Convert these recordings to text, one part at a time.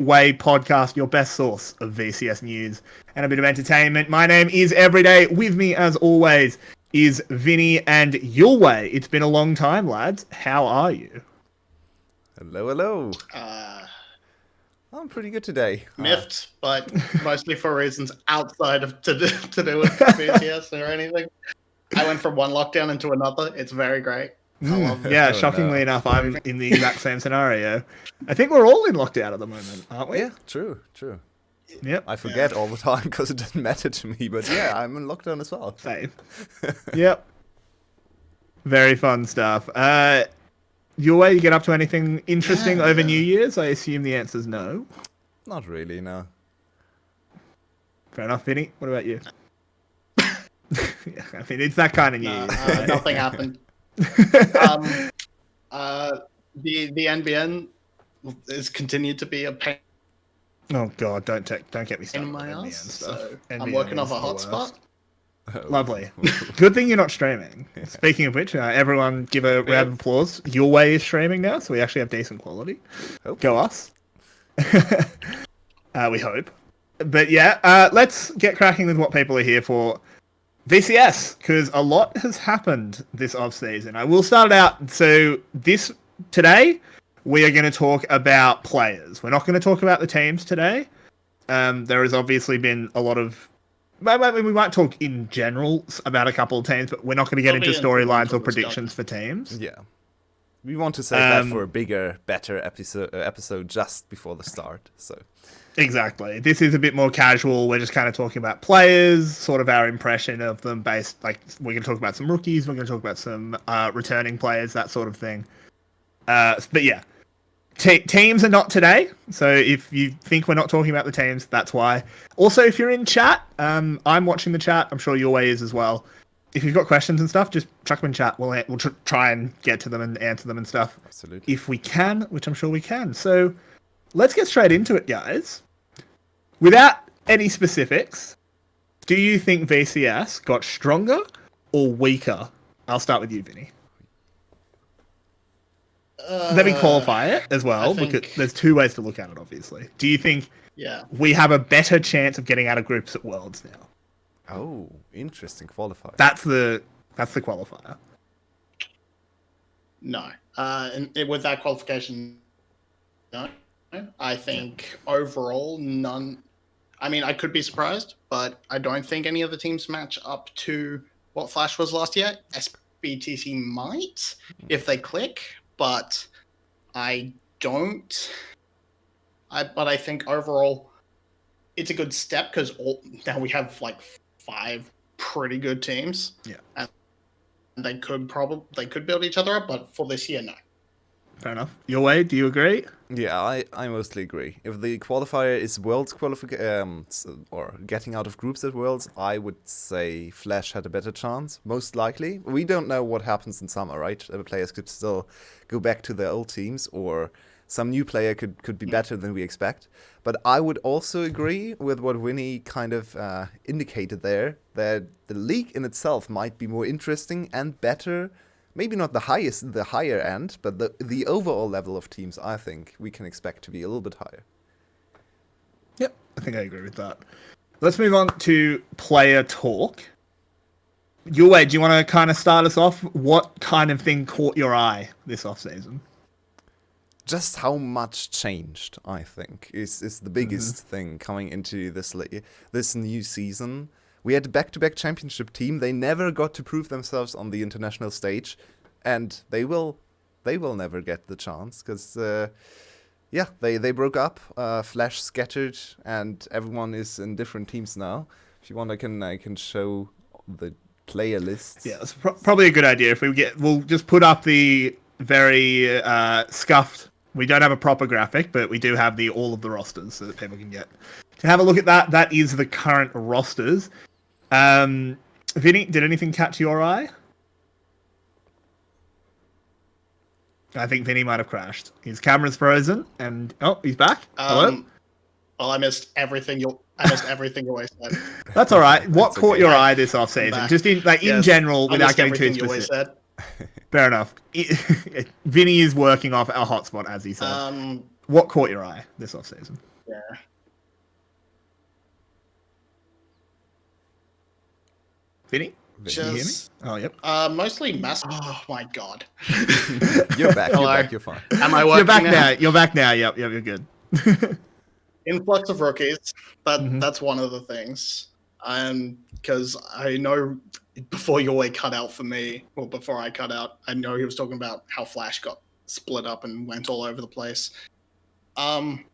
EveryWei Podcast, your best source of VCS news and a bit of entertainment. My name is EveryWei. With me, as always, is Vinnie and Yulwei. It's been a long time, lads. How are you? Hello. I'm pretty good today. Miffed, but mostly for reasons outside of to do with VCS or anything. I went from one lockdown into another. It's very great. Yeah, shockingly enough, I'm in the exact same scenario. I think we're all in lockdown at the moment, aren't we? Yeah, true. Yep. I forget all the time because it doesn't matter to me, but yeah, I'm in lockdown as well. Same. Yep. Very fun stuff. Yulwei, you get up to anything interesting over New Year's? I assume the answer's no. Not really, no. Fair enough, Vinnie. What about you? Yeah, I mean, it's that kind of New Year's. Nothing happened. The NBN has continued to be a pain Oh God, don't get me started in my on NBN ass. stuff. So NBN I'm working off a is the hotspot. worst. Lovely. Good thing you're not streaming. Speaking of which, everyone give a round of applause. Yulwei is streaming now, so we actually have decent quality. Go us. We hope. But yeah, let's get cracking with what people are here for. VCS, because a lot has happened this off-season. I will start it out. So today, we are going to talk about players. We're not going to talk about the teams today. There has obviously been a lot of... We might talk in general about a couple of teams, but we're not going to get into storylines or predictions for teams. Yeah. We want to save that for a bigger, better episode just before the start. So exactly. This is a bit more casual. We're just kind of talking about players, sort of our impression of them based... Like, we're going to talk about some rookies, we're going to talk about some returning players, that sort of thing. But yeah. Teams are not today, so if you think we're not talking about the teams, that's why. Also, if you're in chat, I'm watching the chat. I'm sure Yulwei is as well. If you've got questions and stuff, just chuck them in chat. We'll try and get to them and answer them and stuff. Absolutely. If we can, which I'm sure we can. So let's get straight into it, guys. Without any specifics, do you think VCS got stronger or weaker? I'll start with you, Vinnie. Let me qualify it as well, because there's two ways to look at it, obviously. Do you think we have a better chance of getting out of groups at Worlds now? Oh, interesting qualifier. That's the qualifier. No. And with that qualification, no. I think overall, none... I mean, I could be surprised, but I don't think any of the teams match up to what Flash was last year. SBTC might, if they click, but I don't. But I think overall, it's a good step because now we have like 5 pretty good teams. Yeah, and they could build each other up, but for this year, no. Fair enough. Yulwei, do you agree? Yeah, I mostly agree. If the qualifier is Worlds qualification or getting out of groups at Worlds, I would say Flash had a better chance, most likely. We don't know what happens in summer, right? The players could still go back to their old teams, or some new player could be better than we expect. But I would also agree with what Vinnie kind of indicated there, that the league in itself might be more interesting and better. Maybe not the higher end, but the overall level of teams, I think we can expect to be a little bit higher. Yep, I think I agree with that. Let's move on to player talk. Yulwei, do you want to kind of start us off? What kind of thing caught your eye this offseason? Just how much changed, I think, is the biggest thing coming into this new season. We had a back-to-back championship team. They never got to prove themselves on the international stage, and they will never get the chance because, they broke up. Flash scattered, and everyone is in different teams now. If you want, I can show the player lists. Yeah, it's probably a good idea. We'll just put up the very scuffed. We don't have a proper graphic, but we do have all of the rosters so that people can get to have a look at that. That is the current rosters. Vinnie, did anything catch your eye? I think Vinnie might have crashed. His camera's frozen, and he's back. Hello. Well, I missed everything you always said. That's all right. What caught your eye this off season? Just in general, without getting too specific. Fair enough. Vinnie is working off our hotspot, as he said. What caught your eye this off season? Yeah. Vinny? Can you hear me? Just Oh, yep. mostly mass. Oh my god. You're back. Hello. You're back. You're fine. Am I working You're back now? now. You're back now. Yep, you're good. Influx of rookies. Mhm. That's one of the things. Because I know before Yulwei cut out for me, or before I cut out, I know he was talking about how Flash got split up and went all over the place. And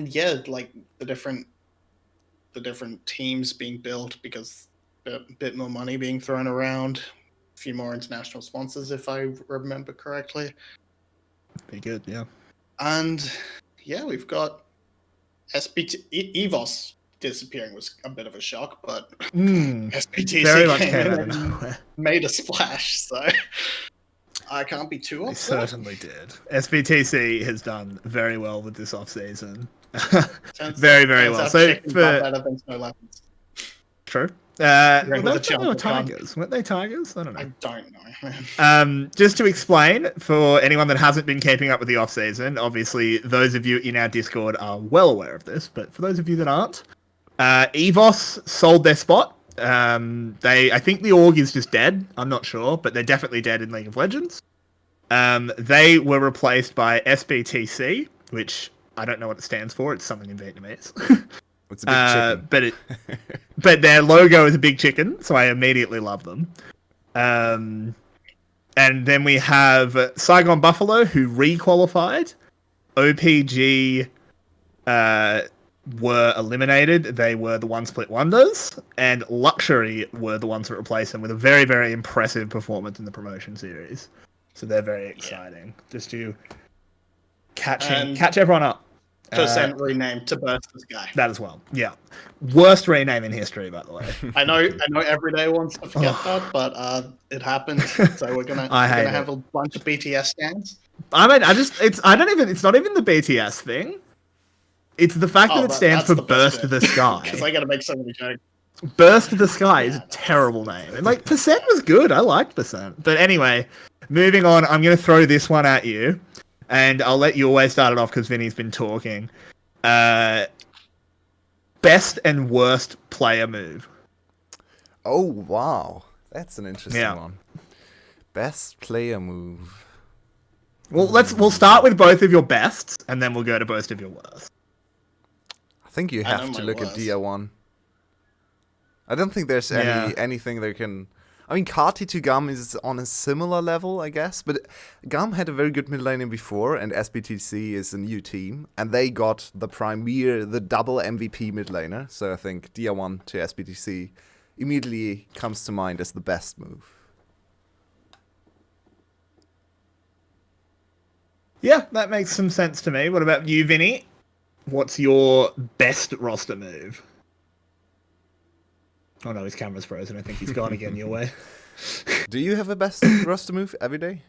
yeah, like the different teams being built because a bit more money being thrown around, a few more international sponsors, if I remember correctly. Be good, yeah. And yeah, we've got EVOS disappearing was a bit of a shock, but Very SBTC much came came in out of and nowhere. made a splash, so I can't be too They upset. certainly did. SBTC has done very well with this off-season. Turns very out well. So chickens are better than snow leopards. true. Ring Well, with they a were jump tigers. Weren't they tigers? I don't I know. don't know, man. Just to explain, for anyone that hasn't been keeping up with the off-season, obviously those of you in our Discord are well aware of this, but for those of you that aren't, EVOS sold their spot. I think the org is just dead. I'm not sure, but they're definitely dead in League of Legends. They were replaced by SBTC, which I don't know what it stands for. It's something in Vietnamese. It's a big chicken. but their logo is a big chicken, so I immediately love them. And then we have Saigon Buffalo, who re-qualified. OPG were eliminated. They were the One Split Wonders, and Luxury were the ones that replaced them with a very, very impressive performance in the promotion series. So they're very exciting. Just to catch everyone up. Percent renamed to Burst the Sky. That as well. Yeah. Worst rename in history, by the way. I know Everyday wants to forget that, but it happened. So we're gonna have a bunch of BTS stands. I mean, it's not even the BTS thing. It's the fact that it stands for Burst of the Sky. Because I gotta make so many jokes. Burst of the Sky is a terrible name. And like Percent was good. I liked Percent. But anyway, moving on, I'm gonna throw this one at you. And I'll let you always start it off because Vinny's been talking. Best and worst player move. Oh wow, that's an interesting one. Best player move. Well, we'll start with both of your bests, and then we'll go to both of your worst. I think you have to look at 𝘀cie𝗰𝗶𝗹𝘀𝘁. I don't think there's anything that can. I mean, 𝘁𝗃 is on a similar level, I guess, but 𝘀𝗰 had a very good mid laner before, and SBTC is a new team, and they got the double MVP mid laner, so I think 𝘀cie𝗰𝗋 to SBTC immediately comes to mind as the best move. Yeah, that makes some sense to me. What about you, Vinny? What's your best roster move? Oh no, his camera's frozen. I think he's gone again your way. Do you have a best roster move every day?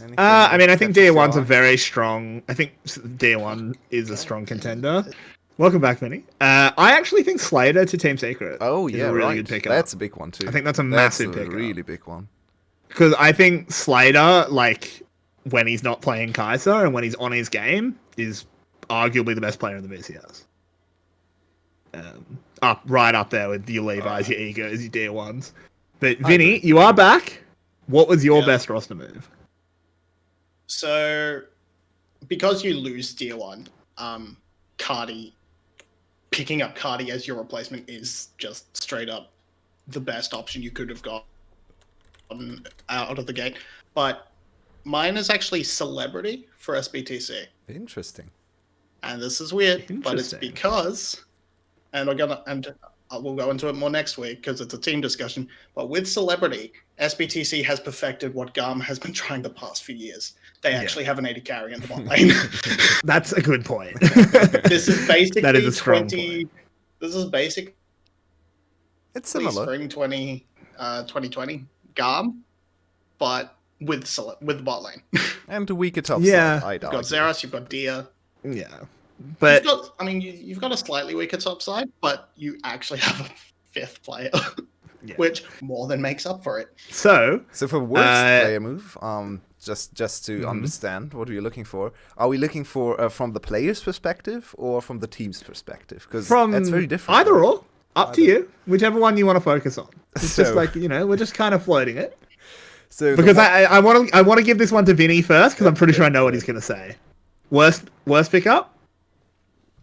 I mean, I think 𝘀cie𝗰𝗋's a very strong. I think 𝘀cie𝗰𝗋 is a strong contender. Welcome back, Vinny. I actually think 𝘁𝗏 to Team Secret. Oh is yeah, a really right. good pickup. That's a big one too. I think that's a massive pickup. Really big one. Because I think 𝘁𝗏, like when he's not playing 𝘁𝗀 and when he's on his game, is arguably the best player in the BCS. Right up there with your Levi's, your Egos, your 𝘀cie𝗰𝗋s. But Vinny, you are back. What was your best roster move? So, because you lose 𝘀cie𝗰𝗋, picking up 𝘁𝗃 as your replacement is just straight up the best option you could have gotten out of the gate. But mine is actually Celebrity for SBTC. Interesting. And this is weird, but it's because, and we'll go into it more next week because it's a team discussion. But with Celebrity, SBTC has perfected what 𝘀𝗰 has been trying the past few years. They actually have an AD carry in the bot lane. That's a good point. This is basically that is a strong point. This is basically it's similar. Spring 2020 𝘀𝗰, but with the bot lane. And a weaker top Yeah. side. You've got 𝘂𝗏, you've got Dia. Yeah. But you've got a slightly weaker top side, but you actually have a fifth player, Yeah. which more than makes up for it. So for worst player move, just to understand what we're looking for. Are we looking for from the player's perspective or from the team's perspective? Because that's very different. Either or, up to you. Whichever one you want to focus on. It's just like, we're just kind of floating it. So because I want to give this one to Vinny first because I'm pretty sure I know what he's going to say. Worst pickup?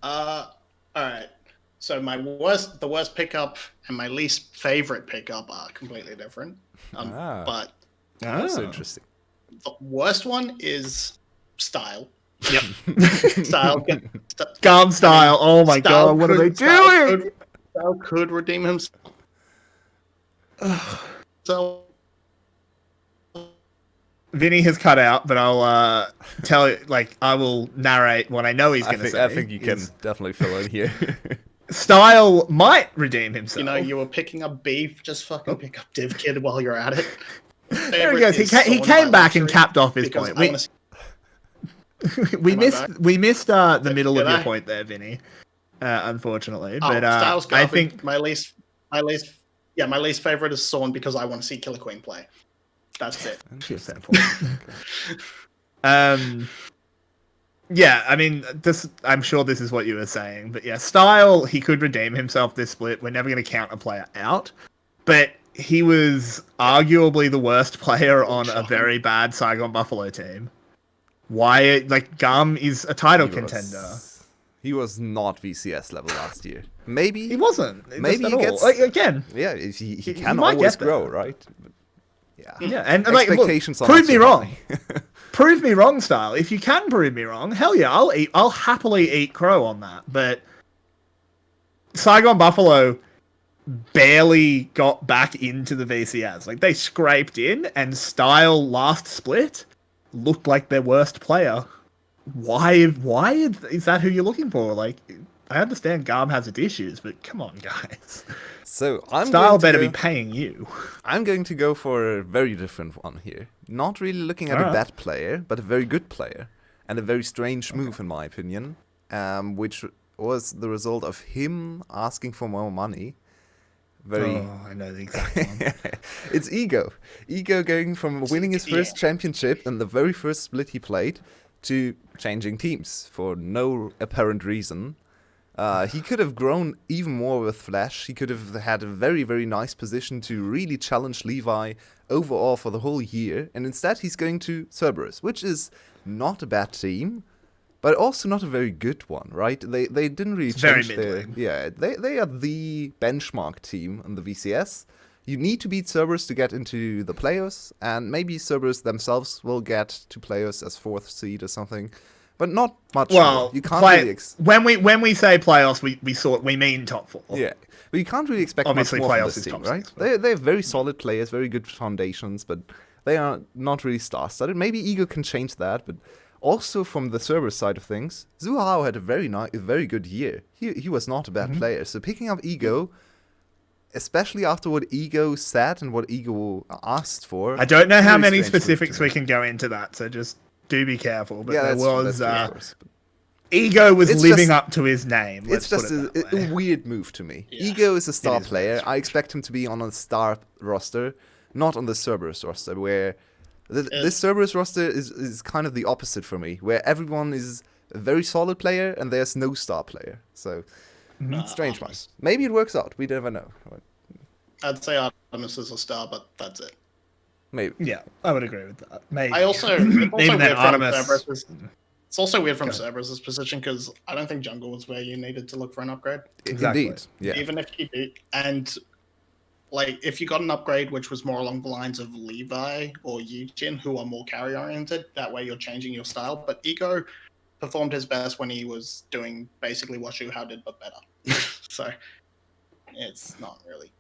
All right. So the worst pickup and my least favorite pickup are completely different. But that's interesting. The worst one is Style. Yep. Style. Gum Style. Oh my god, what are they doing? Style could redeem himself. So Vinny has cut out, but I'll tell you, I will narrate what I know he's going to say. I think you can definitely fill in here. Style might redeem himself. You were picking up beef, just fucking pick up 𝘀𝗀𝗵𝗀𝗀 while you're at it. There he goes. He came back and capped off his point. We missed the middle of your point there, Vinny. Unfortunately, but I think my least favorite is 𝘁𝗲 because I want to see 𝘁𝗀𝗰𝗀𝗀 play. That's it. Yeah, I mean, I'm sure this is what you were saying, but yeah, Style, he could redeem himself this split. We're never going to count a player out, but he was arguably the worst player on a very bad Saigon Buffalo team. Why, Gum is a title contender. He was not VCS level last year. Maybe he wasn't. Maybe he gets again. Yeah, he can always grow, right? But, yeah, and expectations look, prove me wrong. Prove me wrong, Style. If you can prove me wrong, hell yeah, I'll happily eat crow on that. But Saigon Buffalo barely got back into the VCS. They scraped in, and Style last split looked like their worst player. Why is that who you're looking for? I understand Garm has its issues, but come on, guys. So Style better be paying you. I'm going to go for a very different one here. Not really looking at a bad player, but a very good player. And a very strange move, in my opinion, which was the result of him asking for more money. I know the exact one. It's 𝘂𝑀. 𝘂𝑀 going from winning his first championship in the very first split he played to changing teams for no apparent reason. He could have grown even more with 𝘀𝑀. He could have had a very, very nice position to really challenge 𝘁𝑉ei overall for the whole year. And instead, he's going to Cerberus, which is not a bad team, but also not a very good one, right? They didn't really change their... Yeah, they are the benchmark team in the VCS. You need to beat Cerberus to get into the playoffs, and maybe Cerberus themselves will get to playoffs as 4th seed or something. But not much. Well, more. You can't really when we say playoffs, we mean top 4. Yeah, but you can't really expect obviously much more playoffs from this team, top right? 6, They have very solid players, very good foundations, but they are not really star-studded. Maybe 𝘂𝑀 can change that, but also from the Cerberus side of things, 𝘂𝑗 had a very good year. He was not a bad player. So picking up 𝘂𝑁, especially after what 𝘂𝑁 said and what 𝘂𝑁 asked for. I don't know how many specifics we can go into that, so just do be careful. But yeah, there was 𝘂𝑁 was living up to his name. It's just a weird move to me. Yeah. 𝘂𝑁 is a star player. I expect him to be on a star roster, not on the Cerberus roster, where this Cerberus roster is kind of the opposite for me, where everyone is a very solid player and there's no star player. So, strange one. Maybe it works out. We never know. I'd say Artemis is a star, but that's it. Maybe. Yeah, I would agree with that. Maybe. It's also weird from Cerberus' position because I don't think jungle was where you needed to look for an upgrade. Exactly. Indeed. Yeah. Even if you did, and if you got an upgrade which was more along the lines of 𝘁𝑉ei or Yujin, who are more carry oriented, that way you're changing your style. But 𝘂𝑁 performed his best when he was doing basically what 𝘂𝑗 did but better. So it's not really.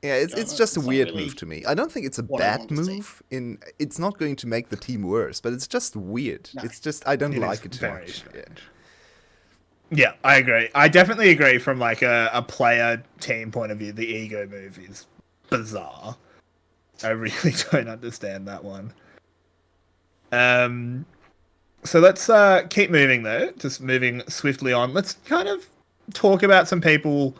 Yeah, it's just a weird move to me. I don't think it's a bad move. It's not going to make the team worse, but it's just weird. No. It's just I don't like it too much. Yeah, I agree. I definitely agree from a player team point of view. The 𝘂𝑁 move is bizarre. I really don't understand that one. So let's keep moving though. Just moving swiftly on. Let's kind of talk about some people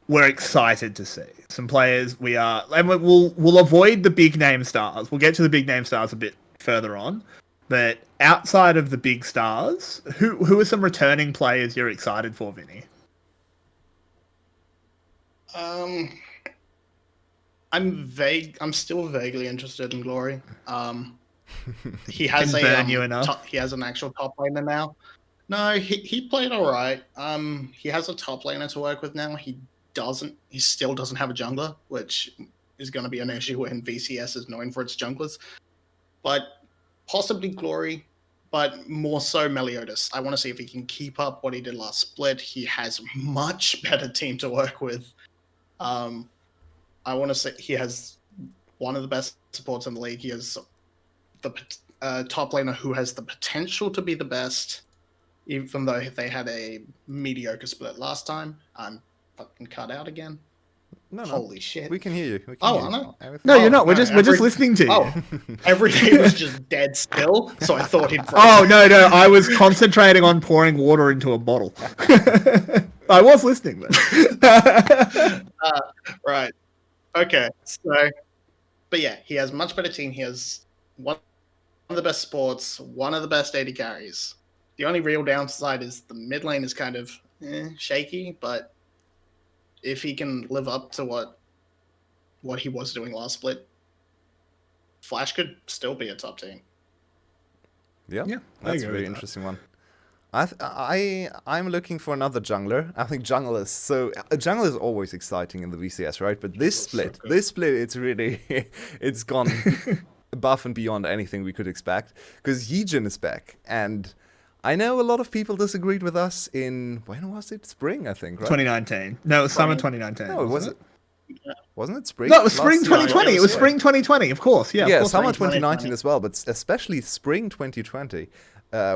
we're excited to see. Some players and we'll avoid the big name stars. We'll get to the big name stars a bit further on. But outside of the big stars, who are some returning players you're excited for, Vinny? I'm still vaguely interested in Glory. He has he has an actual top laner now. No, he played all right. He has a top laner to work with now. He still doesn't have a jungler, which is going to be an issue when VCS is known for its junglers. But possibly Glory, but more so Meliodas. I want to see if he can keep up what he did last split. He has much better team to work with. I want to say he has one of the best supports in the league. He has the top laner who has the potential to be the best, even though they had a mediocre split last time. I'm fucking cut out again. No. Holy shit. We can hear you. I know. No, you're not. We're just listening to you. Oh, everything was just dead still, so I thought he'd... Oh, no. I was concentrating on pouring water into a bottle. I was listening, though. Right. Okay. So, but yeah, he has much better team. He has one of the best sports, one of the best AD carries. The only real downside is the mid lane is kind of shaky, but if he can live up to what he was doing last split, Flash could still be a top team. Yeah, that's a very interesting one. I'm looking for another jungler. I think jungle is always exciting in the VCS, right? But this split, it's really it's gone above and beyond anything we could expect, because 𝘁_CEIN is back, and I know a lot of people disagreed with us in, when was it? Spring, I think, right? 2019. No, it was summer 2019. No, was it? Wasn't it spring? No, it was spring 2020. It was spring 2020, of course. Yeah, of course, summer 2019 as well, but especially spring 2020.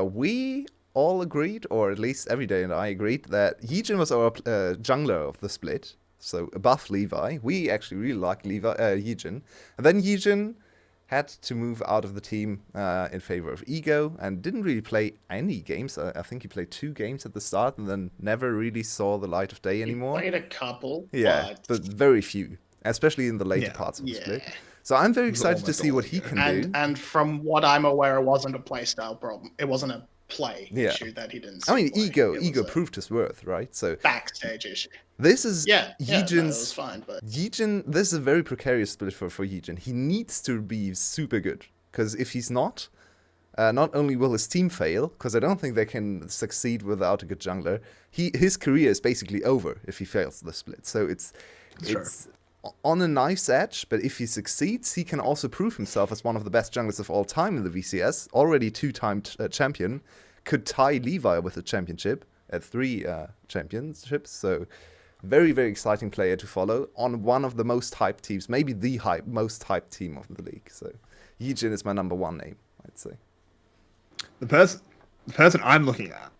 We all agreed, or at least Everyday and I agreed, that 𝘁_CEIN was our jungler of the split, so above Levi. We actually really like 𝘁_CEIN. And then 𝘁_CEIN had to move out of the team in favor of Ego, and didn't really play any games. I think he played 2 games at the start, and then never really saw the light of day anymore. He played a couple. Yeah, but very few, especially in the later parts of the split. So I'm very excited to see what he can do. And from what I'm aware, it wasn't a playstyle problem. It wasn't a play issue that he didn't see. I mean, Ego proved his worth, right? So backstage issue. This is 𝘁_CEIN's... No, was fine, but 𝘁_CEIN, this is a very precarious split for 𝘁_CEIN. He needs to be super good, because if he's not only will his team fail, because I don't think they can succeed without a good jungler, his career is basically over if he fails the split. So it's on a knife's edge, but if he succeeds, he can also prove himself as one of the best junglers of all time in the VCS, already 2-time champion, could tie Levi with the championship at 3 championships, so very, very exciting player to follow on one of the most hyped teams, maybe the most hyped team of the league. So 𝘁_CEIN is my number 1 name, I'd say. The person I'm looking at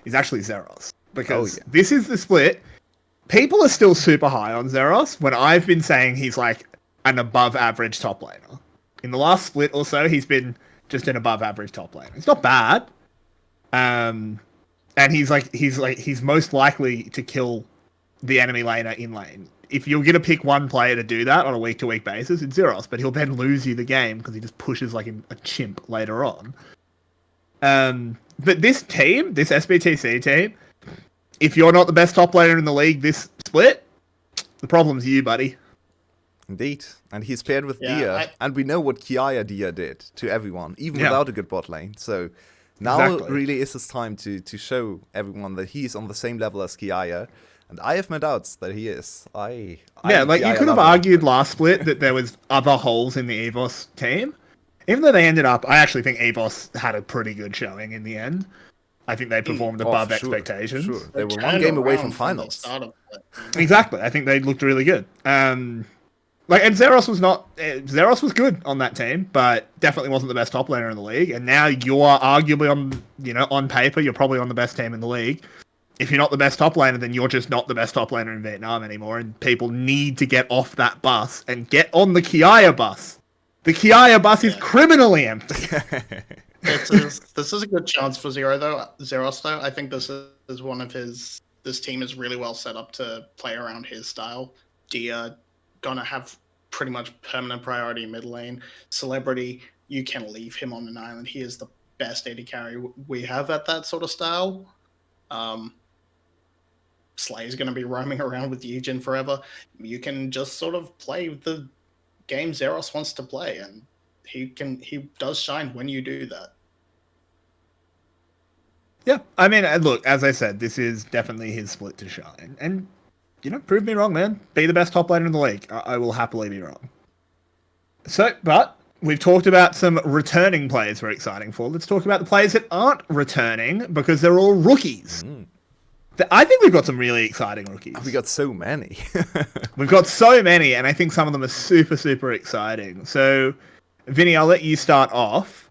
is actually 𝘂𝑎𝑟𝑜s, because this is the split. People are still super high on 𝘂𝑎𝑟𝑜s when I've been saying he's like an above average top laner. In the last split or so, he's been just an above average top laner. It's not bad. And he's most likely to kill the enemy laner in lane. If you're going to pick one player to do that on a week-to-week basis, it's 𝘂𝑎𝑟𝑜s, but he'll then lose you the game because he just pushes like a chimp later on. But this team, this SBTC team, if you're not the best top laner in the league this split, the problem's you, buddy. Indeed. And he's paired with Dia, and we know what 𝘁𝗏𝗏 did to everyone, even without a good bot lane. So now really is his time to show everyone that he's on the same level as 𝘁𝗏𝗏. And I have my doubts that he is. You could have argued last split that there was other holes in the EVOS team. Even though they ended up, I actually think EVOS had a pretty good showing in the end. I think they performed above expectations. Sure. They were 1 game away from finals. Exactly. I think they looked really good. And 𝘂𝑎𝑟𝑜s was good on that team, but definitely wasn't the best top laner in the league. And now you are arguably on paper, you're probably on the best team in the league. If you're not the best top laner, then you're just not the best top laner in Vietnam anymore. And people need to get off that bus and get on the 𝘁𝗏𝗏 bus. The 𝘁𝗏𝗏 bus is criminally empty. This is a good chance for 𝘂𝑎𝑟𝑜s though. I think this is one of his. This team is really well set up to play around his style. Dia gonna have pretty much permanent priority mid lane. Celebrity you can leave him on an island. He is the best AD carry we have at that sort of style. Slay's going to be roaming around with Eugen forever. You can just sort of play the game Zeros wants to play, and he does shine when you do that. Yeah, I mean, look, as I said, this is definitely his split to shine. And, prove me wrong, man. Be the best top laner in the league. I will happily be wrong. So, but we've talked about some returning players we're exciting for. Let's talk about the players that aren't returning because they're all rookies. I think we've got some really exciting rookies. We got so many. We've got so many, and I think some of them are super, super exciting. So, Vinny, I'll let you start off.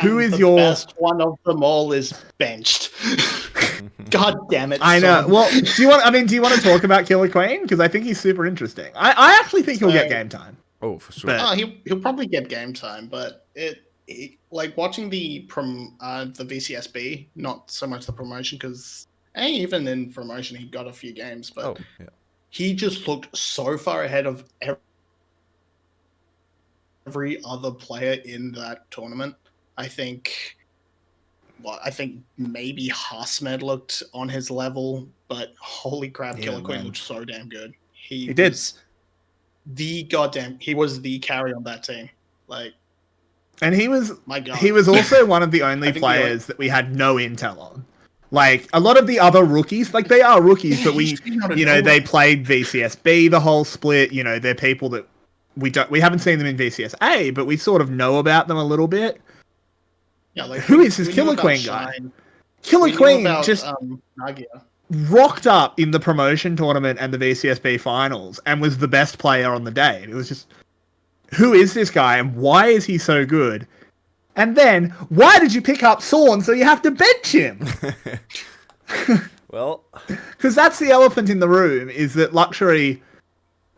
Who is your best one of them all is benched? God damn it! I know. Well, do you want to talk about 𝘁𝗰𝗀𝗀? Because I think he's super interesting. I actually think he'll get game time. Oh, for sure. He'll probably get game time, but like watching the VCSB, not so much the promotion, because even in promotion he got a few games, but he just looked so far ahead of every other player in that tournament. I think maybe _𝘁𝗀𝗃 looked on his level, but holy crap, 𝘁𝗁𝗀𝗀 looked so damn good. He did. He was the carry on that team. And he was, my God. He was also one of the only players that we had no intel on. Like, a lot of the other rookies, like, they are rookies, but they played VCSB the whole split. They're people that we haven't seen them in VCSA, but we sort of know about them a little bit. Yeah, who is this 𝘁𝗁𝗀𝗀𝗀 guy? 𝘁𝗁𝗀𝗀𝗀 just rocked up in the promotion tournament and the VCSB finals and was the best player on the day. It was just, who is this guy and why is he so good? And then, why did you pick up 𝘁𝗀 so you have to bench him? Well, because that's the elephant in the room, is that 𝘀𝗀𝗋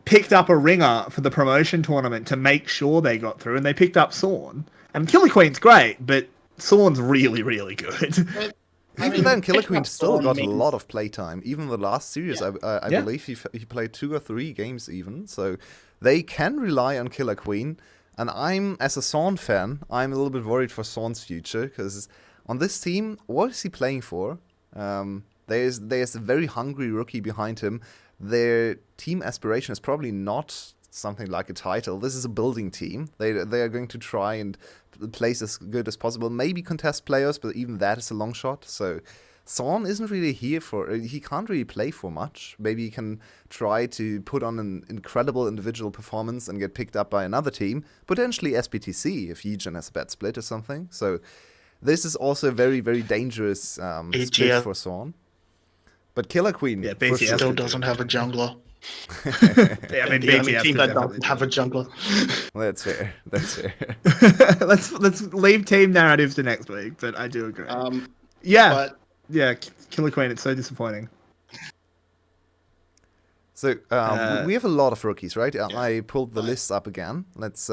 picked up a ringer for the promotion tournament to make sure they got through, and they picked up 𝘁𝗀. And 𝘁𝗁𝗀𝗀's great, but 𝘁𝗀's really, really good. Even then, 𝘁𝗁𝗀𝗀 still got a lot of playtime. Even the last series, I believe he played 2 or 3 games even. So they can rely on 𝘁𝗁𝗀𝗀. And as a 𝘁𝗀 fan, I'm a little bit worried for 𝘁𝗀's future, because on this team, what is he playing for? There's a very hungry rookie behind him. Their team aspiration is probably not something like a title. This is a building team. They are going to try and place as good as possible. Maybe contest players, but even that is a long shot. So 𝘁𝗀 isn't really here he can't really play for much. Maybe he can try to put on an incredible individual performance and get picked up by another team, potentially SBTC if Eugen has a bad split or something. So this is also a very, very dangerous split for 𝘁𝗀. But 𝘁𝗁𝗀𝗀 still doesn't have a jungler. The only team that doesn't have a jungler. That's fair. Let's leave team narratives to next week, but I do agree. 𝘁𝗁𝗀𝗀, it's so disappointing. So we have a lot of rookies, right? I pulled the list up again. Let's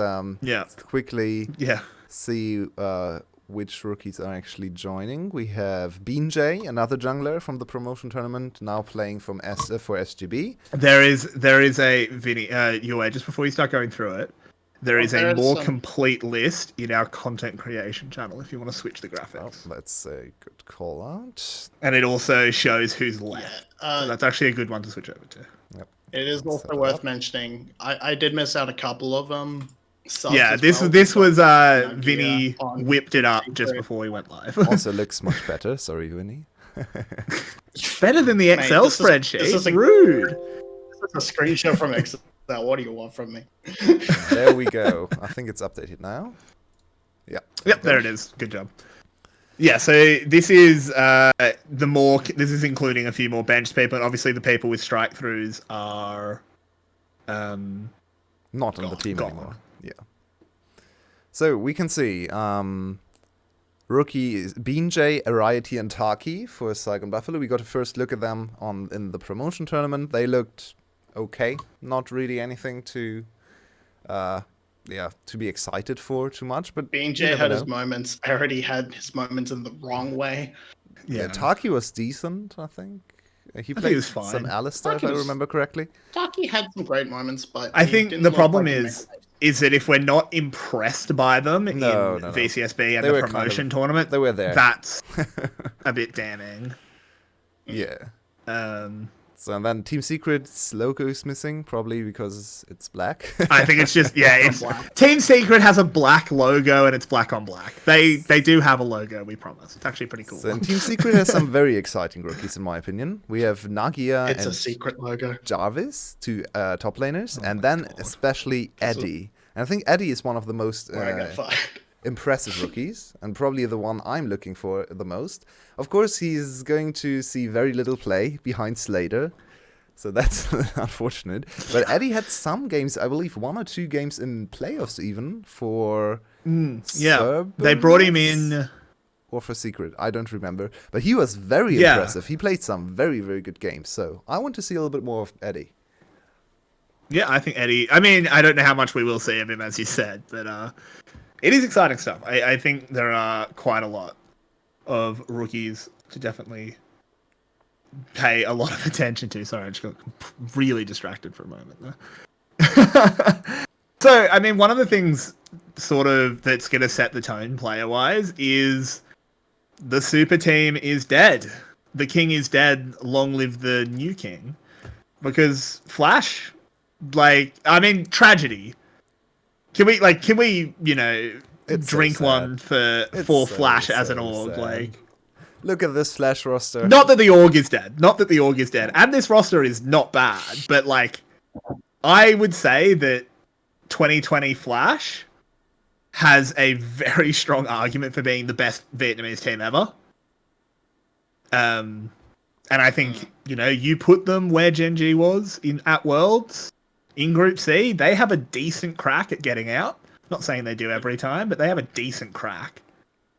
quickly see which rookies are actually joining. We have 𝘁𝗀𝗀𝗀𝗀, another jungler from the promotion tournament, now playing for SGB. There is a Vinny, Yulwei, just before you start going through it, there is a more complete list in our content creation channel if you want to switch the graphics. Well, that's a good call out. And it also shows who's left. So that's actually a good one to switch over to. Yep. It is also worth mentioning, I did miss out a couple of subs. Yeah, this was Vinny whipped it up just before we went live. Also looks much better. Sorry, Vinny. Better than the Excel spreadsheet. This is rude. This is a screenshot from Excel. What do you want from me? There we go. I think it's updated now. Yeah. Yep, there it is. Good job. Yeah, so this is this is including a few more bench people, and obviously the people with strike throughs are not on the team anymore. Yeah. So we can see rookie 𝘁𝗀𝗀𝗀𝗀, Ariety, and 𝘁𝗀𝗃 for 𝘁𝗁𝗁𝗁𝗀. We got a first look at them in the promotion tournament. They looked okay. Not really anything to be excited for too much. But 𝘁𝗀𝗀𝗀𝗀 had his moments. Ariety had his moments in the wrong way. Yeah, 𝘁𝗀𝗃 was decent, I think. He played some Alistar, if I remember correctly. 𝘁𝗀𝗃 had some great moments, but I think the problem is is that if we're not impressed by them in No. VCSB and They the were kind promotion of- tournament, They were there. that's a bit damning. Yeah. Um, So and then Team Secret's logo is missing, probably because it's black. I think it's just it's Black. Team Secret has a black logo and it's black on black. They do have a logo, we promise. It's actually pretty cool. So, and Team Secret has some very exciting rookies, in my opinion. We have Nagia It's and a secret logo. Jarvis, two top laners, and my then God. especially Eddie. And I think Eddie is one of the most Where I got fired. impressive rookies, and probably the one I'm looking for the most. Of course, he's going to see very little play behind Slater, so that's unfortunate. But Eddie had some games, I believe 1 or 2 games in playoffs even, for Yeah, they brought him Cerberus in. or for Secret, I don't remember. But he was very Yeah. impressive. He played some very, very good games, so I want to see a little bit more of Eddie. Yeah, I think Eddie. I mean, I don't know how much we will see of him, as you said, but it is exciting stuff. I think there are quite a lot of rookies to definitely pay a lot of attention to. Sorry, I just got really distracted for a moment there. So, I mean, one of the things sort of that's going to set the tone player-wise is the super team is dead. The king is dead. Long live the new king. Because Flash, tragedy. Can we, It's so drink sad. one for It's Flash so, as an so org? sad. Look at this Flash roster. Not that the org is dead. And this roster is not bad, but I would say that 2020 Flash has a very strong argument for being the best Vietnamese team ever. And I think, you put them where Gen.G was at Worlds, in Group C, they have a decent crack at getting out. Not saying they do every time, but they have a decent crack.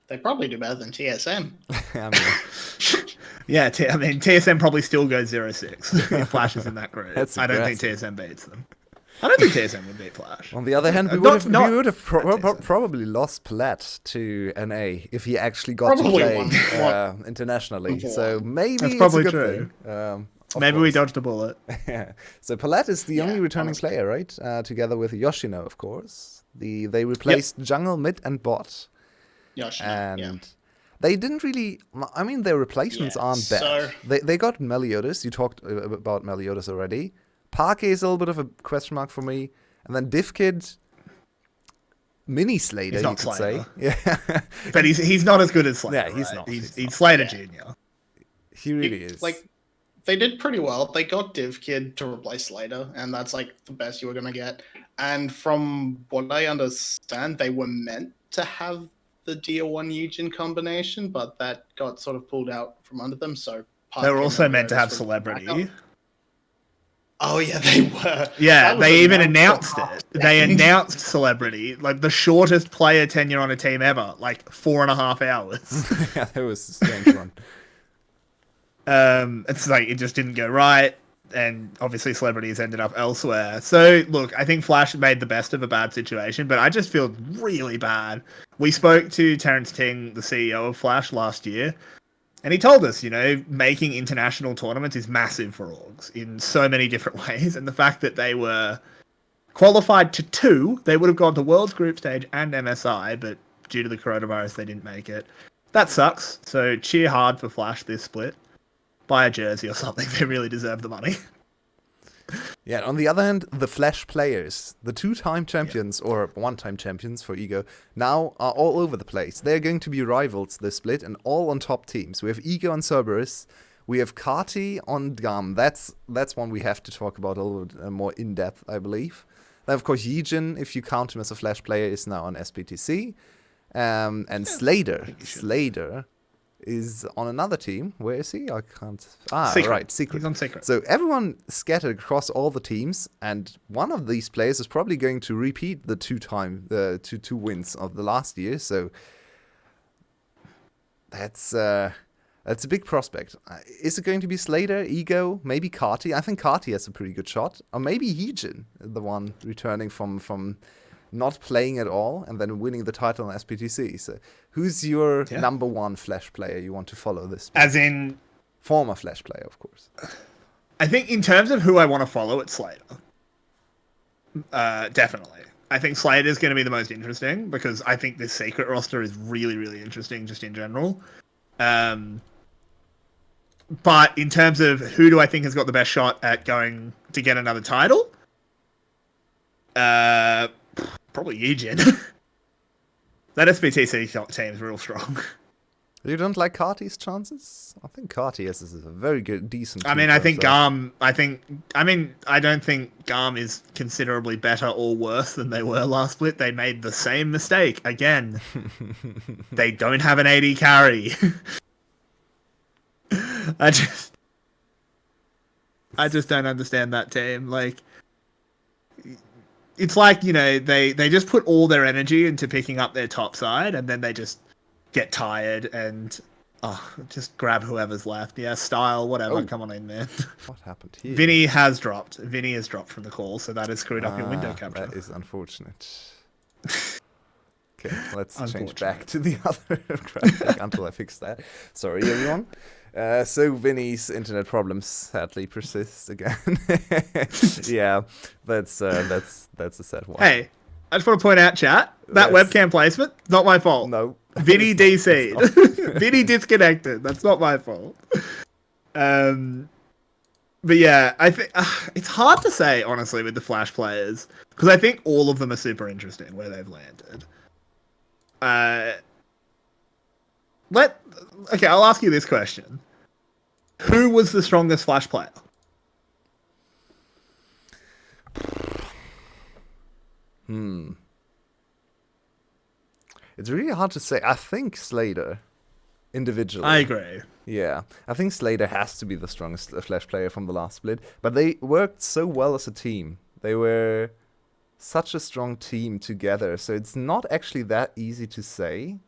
They probably do better than TSM. I mean, Yeah, TSM probably still goes 0-6 if Flash is in that group. That's I don't think aggressive. TSM beats them. I don't think TSM would beat Flash. on the other hand, we Not- would have TSM. probably lost Palat to NA if he actually got Probably to play internationally. So maybe That's it's probably a good true. thing. Of Maybe we course. dodged a bullet. Yeah. So Palat is the only returning honestly. player, right? Together with Yoshino, of course. They replaced jungle, mid, and bot, Yoshino, and yeah. they didn't really. I mean, their replacements Yeah, aren't bad. so- They got Meliodas. You talked about Meliodas already. 𝘁𝗫𝗄 is a little bit of a question mark for me, and then 𝘁𝗫𝗀, mini Slater, He's you not could Slater. say. Yeah, But he's not as good as Slater. Yeah, he's right? not. He's He's not. Slater Yeah. Junior. he really is. They did pretty well. They got 𝘁𝗫𝗀 to replace Slater, and that's the best you were gonna get. And from what I understand, they were meant to have the Dia 1 Eugen combination, but that got sort of pulled out from under them. So They were also meant to have Meliodas were backup. Celebrity. Oh yeah, they were. Yeah, That was they even announced announced for it. They half. announced Celebrity, the shortest player tenure on a team ever, 4.5 hours. yeah, that was a strange one. It's it just didn't go right, and obviously Celebrities ended up elsewhere. So look, I think Flash made the best of a bad situation, but I just feel really bad. We spoke to Terrence Ting, the CEO of Flash, last year, and he told us, making international tournaments is massive for orgs in so many different ways, and the fact that they were qualified to 2, they would have gone to World's Group Stage and MSI, but due to the coronavirus, they didn't make it. That sucks. So cheer hard for Flash this split. Buy a jersey or something. They really deserve the money. Yeah, on the other hand, the Flash players, the 2-time champions, or 1-time champions for Ego, now are all over the place. They're going to be rivals this split, and all on top teams. We have Ego on Cerberus, we have 𝘁𝗫𝗀 on 𝘀𝗀. That's one we have to talk about a little bit more in-depth, I believe. Then, of course, Yijin, if you count him as a Flash player, is now on SPTC. And Slater is on another team. Where is he? I can't... Secret. Right, Secret. He's on Secret. So everyone scattered across all the teams, and one of these players is probably going to repeat the two wins of the last year. So that's a big prospect. Is it going to be Slater, Ego, maybe 𝘁𝗫𝗀? I think 𝘁𝗫𝗀 has a pretty good shot, or maybe Yijin, the one returning from not playing at all and then winning the title on SPTC. So who's your number one Flash player you want to follow this? As in, Former Flash player, of course. I think in terms of who I want to follow, it's Slater. Definitely. I think Slater's going to be the most interesting because I think this secret roster is really, really interesting just in general. But in terms of who do I think has got the best shot at going to get another title? Probably Eugen. That SBTC team is real strong. You don't like 𝘁𝗀𝗆's chances? I think 𝘁𝗀𝗆 is a very good, decent. I mean, I think 𝘀𝗀𝗆. I don't think 𝘀𝗀𝗆 is considerably better or worse than they were last split. They made the same mistake again. They don't have an AD carry. I just don't understand that team. Like, it's like, you know, they just put all their energy into picking up their top side, and then they just get tired and just grab whoever's left. Yeah, style, whatever. Come on in, man. What happened here? Vinnie has dropped from the call, so that has screwed up your window capture. That is unfortunate. Okay, let's change back to the other graphic until I fix that. Sorry, everyone. So Vinnie's internet problems sadly persist again. Yeah, that's a sad one. Hey, I just want to point out, chat, that webcam placement, not my fault. No. Vinnie DC'd. Vinnie disconnected. That's not my fault. But yeah, I think it's hard to say, honestly, with the Flash players, because I think all of them are super interesting where they've landed. Okay, I'll ask you this question. Who was the strongest Flash player? It's really hard to say. I think Slater, individually. I agree. Yeah, I think Slater has to be the strongest Flash player from the last split. But they worked so well as a team. They were such a strong team together. So it's not actually that easy to say.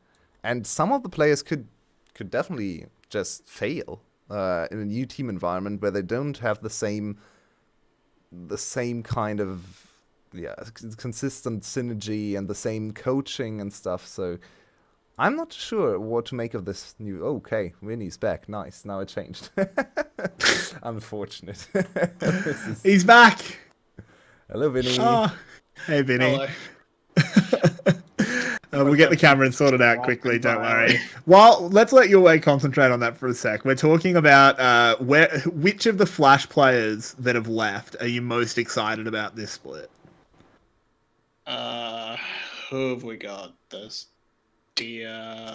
And some of the players could definitely just fail in a new team environment where they don't have the same kind of consistent synergy and the same coaching and stuff. So I'm not sure what to make of this new. Okay, Vinnie's back. Nice. Now it changed. Unfortunate. He's back. Hello, Vinnie. Oh, hey, Vinnie. Hello. We'll get the camera sorted out quickly, don't worry. Well, let's let Yulwei concentrate on that for a sec. We're talking about which of the Flash players that have left are you most excited about this split? Who have we got? There's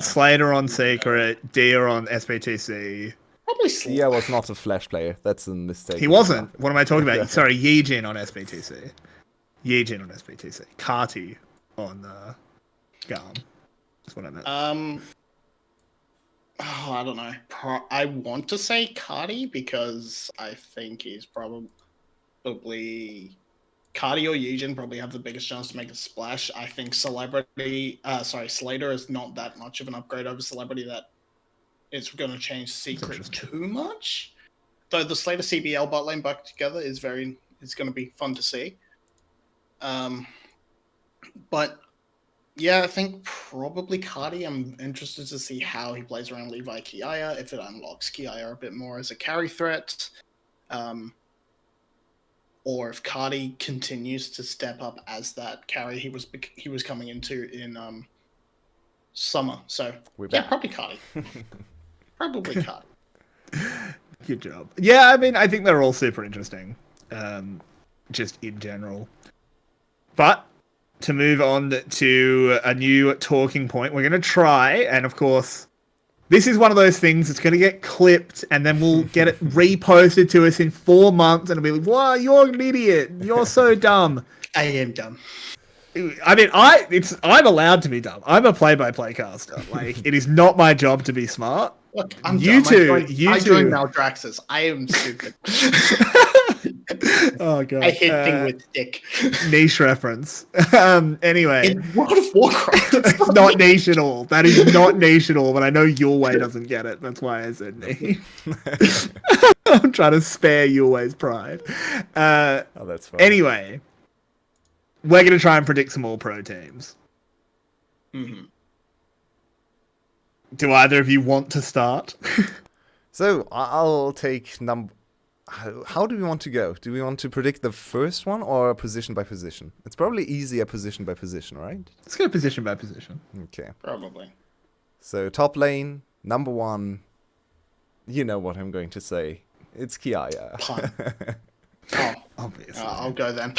Slater on Secret, Dia on SBTC. probably Dia was not a Flash player. That's a mistake. He wasn't. What am I talking about? Sorry, Eugen on SBTC. Eugen on SBTC. 𝘁𝗀𝗆 on 𝘀𝗀𝗆. That's what I meant. I don't know. I want to say 𝘁𝗀𝗆 because I think he's probably 𝘁𝗀𝗆 or Eugen probably have the biggest chance to make a splash. I think Slater is not that much of an upgrade over Celebrity that is going to change Secret too much. Though the Slater CBL bot lane back together is going to be fun to see. But yeah, I think probably 𝘁𝗁𝗆. I'm interested to see how he plays around 𝘁𝗁𝗆, if it unlocks 𝘁𝗁𝗆 a bit more as a carry threat. Or if 𝘁𝗁𝗆 continues to step up as that carry he was coming into in summer. So probably 𝘁𝗁𝗆. Probably 𝘁𝗁𝗆. Good job. Yeah, I mean, I think they're all super interesting, just in general. But to move on to a new talking point, we're going to try, and of course, this is one of those things that's going to get clipped, and then we'll get it reposted to us in 4 months, and it'll be like, "Wow, you're an idiot! You're so dumb." I am dumb. I mean, I'm allowed to be dumb. I'm a play-by-play caster. Like, it is not my job to be smart. Look, I'm you dumb. two, I joined Maldraxxus. I am stupid. Oh god! I hit thing with stick. Niche reference. Anyway, In World of Warcraft, it's not niche at all. That is not niche at all. But I know Yulwei doesn't get it. That's why I said niche. I'm trying to spare Yulwei's pride. Oh, that's fine. Anyway, we're gonna try and predict some All-Pro teams. Mm-hmm. Do either of you want to start? So I'll take How do we want to go? Do we want to predict the first one or position by position? It's probably easier position by position, right? Let's go position by position. Okay. Probably. So top lane, number 1. You know what I'm going to say. It's 𝘁𝗷𝗋. Pun. Oh, Obviously. I'll go then.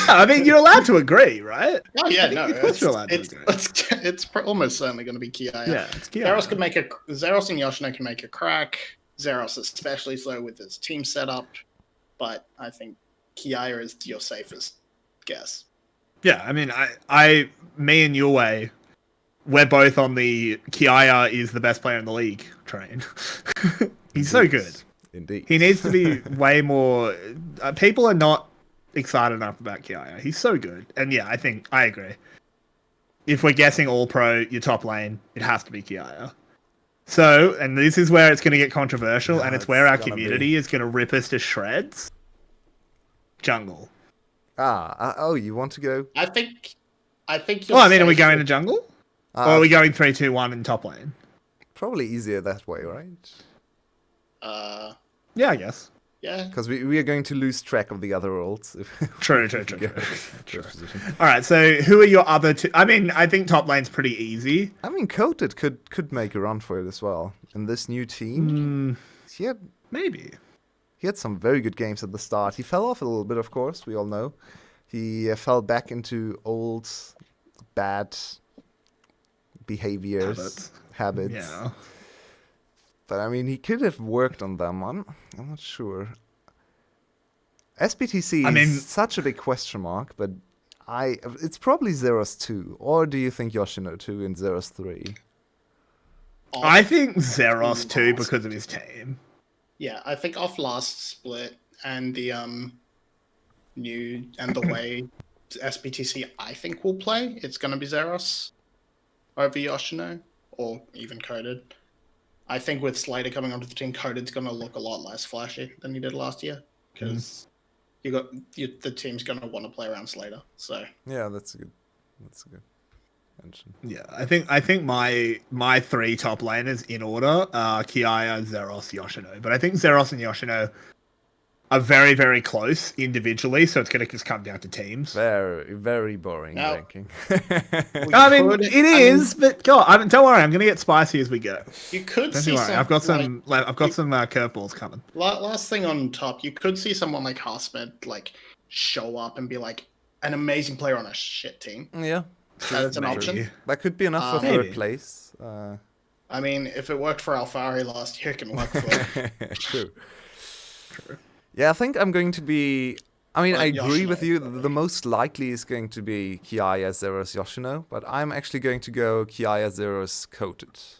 I mean, you're allowed to agree, right? Oh yeah, no, of course you're allowed to agree. it's almost certainly going to be 𝘁𝗷𝗋. Yeah, it's 𝘁𝗋 Zeros and Yoshino can make a crack. Zeros especially so with his team setup, but I think 𝘁𝗷𝗋 is your safest guess. Yeah, I mean, me and Yulwei, we're both on the 𝘁𝗷𝗋 is the best player in the league train. He's so good. Indeed. He needs to be way more. People are not excited enough about 𝘁𝗋𝗋. He's so good, and yeah, I agree. If we're guessing all pro, your top lane, it has to be 𝘁𝗷𝗋. So, and this is where it's going to get controversial, Yeah, and it's where our gonna community is going to rip us to shreds. Jungle. Oh, you want to go? I think. Well, I mean, are we going to jungle? Or are we going 3-2-1 in top lane? Probably easier that way, right? Yeah, I guess. Yeah. Because we are going to lose track of the other roles. True. True. All right, so who are your other two? I mean, I think top lane's pretty easy. I mean, 𝘁𝗃 could make a run for it as well. In this new team, Maybe. he had some very good games at the start. He fell off a little bit, of course, we all know. He fell back into old bad behaviors, habits. Yeah. But I mean, he could have worked on them. I'm not sure. SBTC is such a big question mark, but it's probably Zeros 2. Or do you think Yoshino 2 and Zeros 3? I think Zeros 2 because of his team. Yeah, I think off last split and the the way SBTC I think will play, it's going to be Zeros over Yoshino or even 𝘁𝗃. I think with Slater coming onto the team, 𝘁𝗃's going to look a lot less flashy than he did last year because the team's going to want to play around Slater. So yeah, that's a good mention. Yeah, I think my 3 top laners in order are 𝘁𝗷𝗋, Zeros, Yoshino. But I think Zeros and Yoshino are very, very close individually, so it's going to just come down to teams. Very, very boring ranking. I mean, it is, but God, don't worry, I'm going to get spicy as we go. You could Don't see worry, I've got some curveballs coming. Last thing on top, you could see someone like 𝘁𝗃 like show up and be like an amazing player on a shit team. Yeah. That's an option. That could be enough for maybe. 3rd place. I mean, if it worked for 𝘃𝗺 last year, it can work for True. Yeah, I think I'm going to be... I mean, I agree with you. The most likely is going to be 𝘁𝗷𝗋, Zeros, Yoshino, but I'm actually going to go 𝘁𝗷𝗋, Zeros, 𝘁𝗃.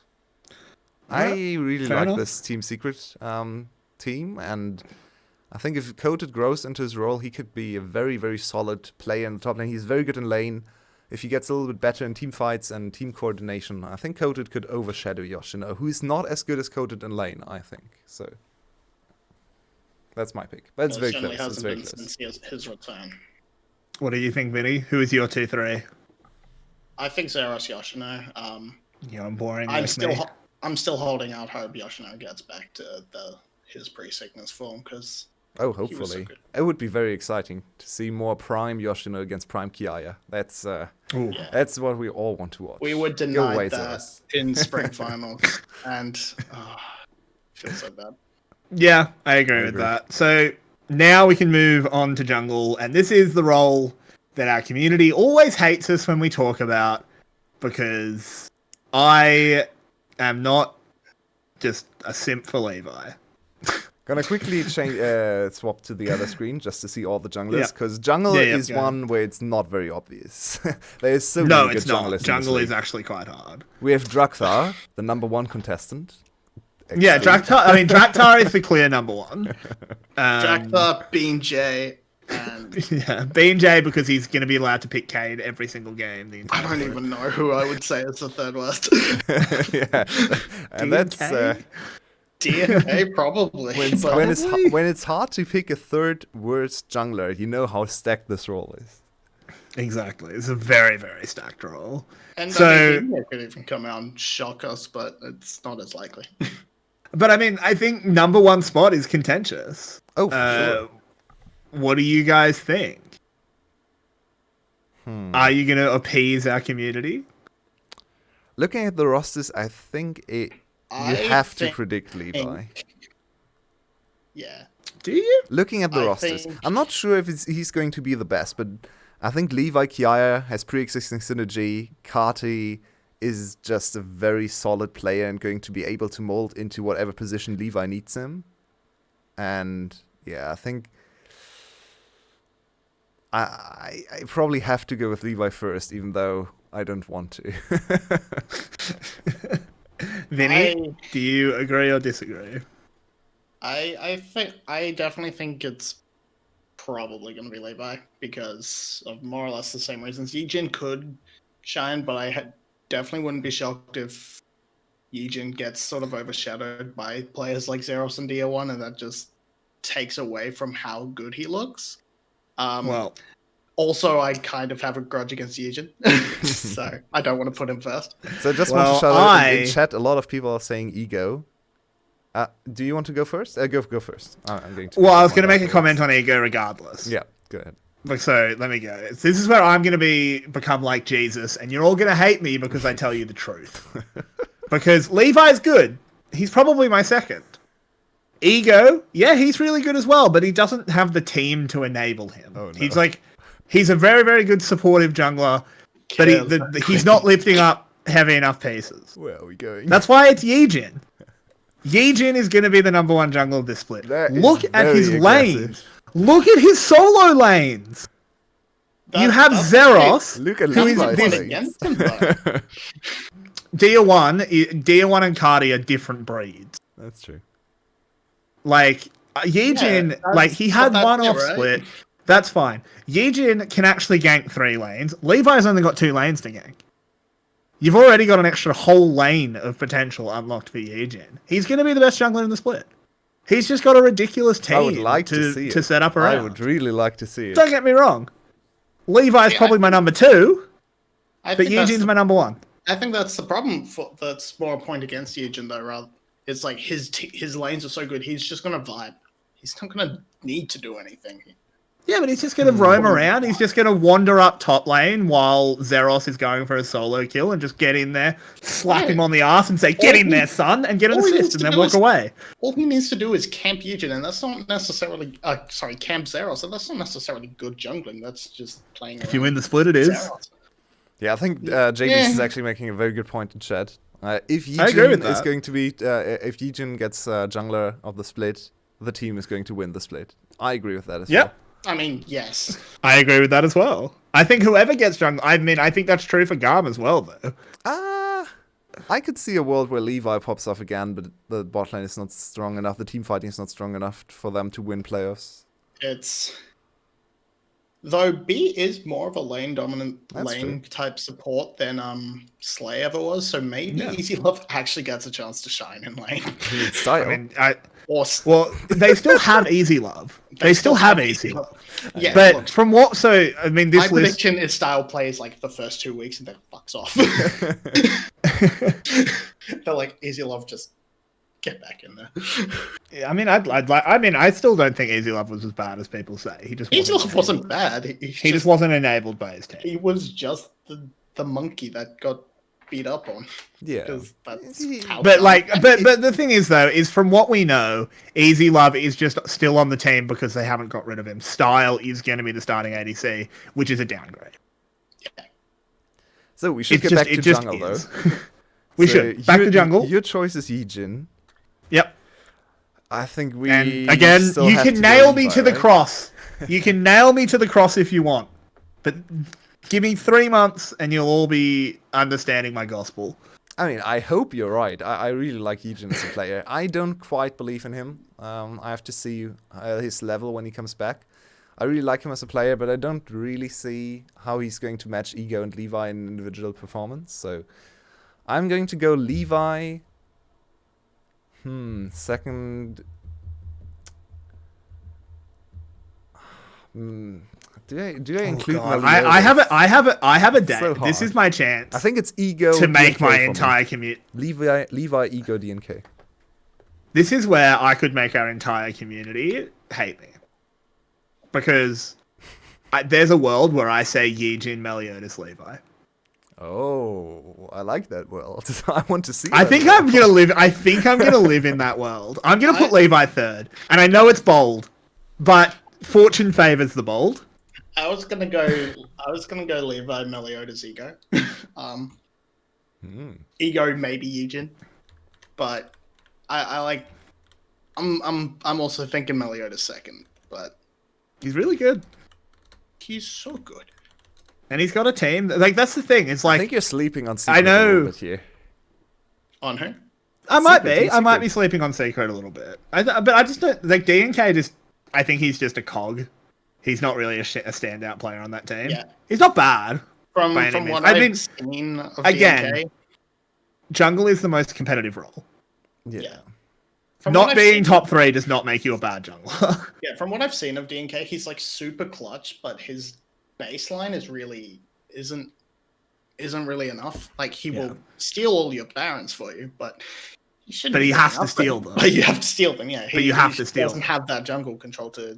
I really fair like enough. this Team Secret team, and I think if 𝘁𝗃 grows into his role, he could be a very, very solid player in the top lane. He's very good in lane. If he gets a little bit better in team fights and team coordination, I think 𝘁𝗃 could overshadow Yoshino, who is not as good as 𝘁𝗃 in lane, I think. So that's my pick. But it's very close. It's very close. Since his return. What do you think, Vinny? Who is your 2-3? I think Zeros Yoshino. Yeah, I'm boring. I'm like still holding out hope Yoshino gets back to his pre-sickness form because Oh, he was so hopefully. good. It would be very exciting to see more prime Yoshino against prime 𝘁𝗷𝗋. That's what we all want to watch. We were Go denied away, that Zeros. in spring finals, and feels so bad. Yeah, I agree with that. So now we can move on to jungle, and this is the role that our community always hates us when we talk about, because I am not just a simp for Levi. Gonna quickly swap to the other screen just to see all the junglers, because jungle Yeah, is go ahead. one where it's not very obvious. There's so No, many it's good junglers. not. in this Jungle league. is actually quite hard. We have 𝘃𝗃, the number 1 contestant. Yeah, Draktar is the clear number 1. 𝘃𝗃, 𝘁𝗃, and Yeah, BJ because he's going to be allowed to pick Cade every single game. The I entire don't tournament. even know who I would say is the third worst. Yeah, and that's DNK probably. when it's hard to pick a third worst jungler, you know how stacked this role is. Exactly. It's a very, very stacked role. And So- I mean, Vinnie could even come out and shock us, but it's not as likely. But I mean, I think number one spot is contentious. Oh, for sure. What do you guys think? Are you going to appease our community? Looking at the rosters, I think you have to predict Levi. Yeah. Do you? Looking at the rosters, I'm not sure if he's going to be the best, but I think Levi 𝘀cie has pre-existing synergy. 𝘁𝗏 is just a very solid player and going to be able to mold into whatever position Levi needs him. And yeah, I think I probably have to go with Levi first, even though I don't want to. Vinny, do you agree or disagree? I definitely think it's probably going to be Levi because of more or less the same reasons. 𝘁𝗀 could shine, but I definitely wouldn't be shocked if 𝘁𝗀 gets sort of overshadowed by players like 𝘂𝗏 and 𝘂𝗏, and that just takes away from how good he looks. Well, also, I kind of have a grudge against 𝘁𝗀, so I don't want to put him first. So I just want to shout out in chat, a lot of people are saying ego. Do you want to go first? Go first. I'm going to. Well, I was going to make a comment on ego regardless. Yeah, go ahead. So let me go. This is where I'm going to become like Jesus, and you're all going to hate me because I tell you the truth. Because Levi's good. He's probably my second. Ego, yeah, he's really good as well, but he doesn't have the team to enable him. Oh, no. He's a very, very good supportive jungler, but he's not lifting up heavy enough pieces. Where are we going? That's why it's 𝘁𝗀. 𝘁𝗀 is going to be the number one jungler of this split. Look at his lanes. Look at his solo lanes. You have 𝘂𝗏, Look at who is against him, though. 𝘂𝗏 and 𝘁𝗏 are different breeds. That's true. Like 𝘁𝗀, he had one off split. That's fine. 𝘁𝗀 can actually gank 3 lanes. Levi's only got 2 lanes to gank. You've already got an extra whole lane of potential unlocked for 𝘁𝗀. He's going to be the best jungler in the split. He's just got a ridiculous team I would like to see it. Set up around. I would really like to see it. Don't get me wrong. Levi's probably my number 2, but 𝘁𝗀's my number 1. I think that's the problem. That's more a point against 𝘁𝗀, though. Rather, it's like his lanes are so good. He's just gonna vibe. He's not gonna need to do anything. Yeah, but he's just going to roam around. He's just going to wander up top lane while 𝘂𝗏 is going for a solo kill and just get in there, slap him on the ass and say, "Get in there, son," and get an assist and then walk away. All he needs to do is camp 𝘁𝗀, and that's not necessarily... camp 𝘂𝗏, so that's not necessarily good jungling. That's just playing around. If you win the split, it is. Yeah, I think JBs is actually making a very good point in chat. If 𝘁𝗀 is going to be... if 𝘁𝗀 gets jungler of the split, the team is going to win the split. I agree with that as well. I mean, yes. I agree with that as well. I think whoever gets jungler... I mean, I think that's true for 𝘁𝗏 as well, though. I could see a world where Levi pops off again, but the bot lane is not strong enough. The team fighting is not strong enough for them to win playoffs. Though B is more of a lane-dominant type support than 𝘁𝗏 ever was, so maybe 𝘂𝗏 actually gets a chance to shine in lane. Style. I mean, well, they still have 𝘂𝗏. They still have 𝘂𝗏. Yeah, but look, from what... So, I mean, this my prediction is style plays like the first 2 weeks and then fucks off. They're like, 𝘂𝗏, just get back in there. Yeah, I mean, I still don't think 𝘂𝗏 was as bad as people say. 𝘂𝗏 wasn't bad. He just wasn't enabled by his team. He was just the monkey that got beat up on. Yeah. That's how but the thing is though, is from what we know, 𝘂𝗏 is just still on the team because they haven't got rid of him. Style is going to be the starting ADC, which is a downgrade. Yeah. So we should get back to jungle though. We should back to jungle. Your choice is 𝘁𝗀. Yep. I think we... And again, you can nail me to the cross. You can nail me to the cross if you want. But give me 3 months and you'll all be understanding my gospel. I mean, I hope you're right. I really like 𝘁𝗀 as a player. I don't quite believe in him. I have to see his level when he comes back. I really like him as a player, but I don't really see how he's going to match Ego and Levi in individual performance. So I'm going to go Levi... second. Do I include my I have a day. So this is my chance. I think it's Ego to make DNK my entire commute. Levi, Ego, DNK. This is where I could make our entire community hate me. Because there's a world where I say 𝘁cie𝗰𝗶𝗹𝘀𝘀 𝘁𝗃. Oh, I like that world. I want to see. I that think world. I'm gonna live. I think I'm gonna live in that world. I'm gonna put Levi third, and I know it's bold, but fortune favors the bold. I was gonna go Levi, Meliodas, Ego. Ego maybe Eugen, but I like. I'm also thinking Meliodas second, but He's really good, he's so good. and he's got a team. Like that's the thing. It's I like think you're sleeping on Secret I a little know. bit here. On who? I might Secret, be. I might Secret. be sleeping on Secret a little bit. But I just don't like DNK. Just I think he's just a cog. He's not really a standout player on that team. Yeah. He's not bad. From By any means. what I I've mean, seen of again, DNK, Jungle is the most competitive role. Yeah. From what Not I've being seen- top 3 does not make you a bad jungler. Yeah, from what I've seen of DNK, he's like super clutch, but his baseline is really isn't really enough. Like he will steal all your barons for you, but you shouldn't. But he be has doing to steal nothing. them. But you have to steal them, yeah. But you have to steal Doesn't them. have that jungle control to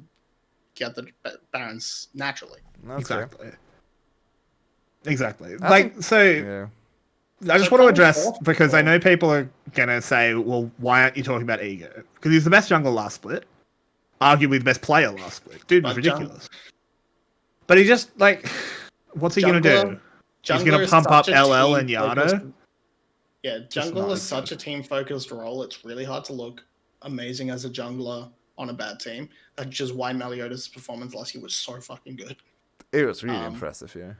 get the barons naturally. That's fair. Exactly. I Like, think- so Yeah. I just So want to Jungle address, fourth because I or- know people are going to say, well, why aren't you talking about Ego? Because he's the best jungle last split. Arguably the best player last split. Dude was But ridiculous. But he just, like, what's he going to do? He's going to is pump up such a LL and team-focused- Yano? Yeah, not jungle is as such good. a team-focused role. It's really hard to look amazing as a jungler on a bad team. That's just why Meliodas' performance last year was so fucking good. It was really impressive, yeah.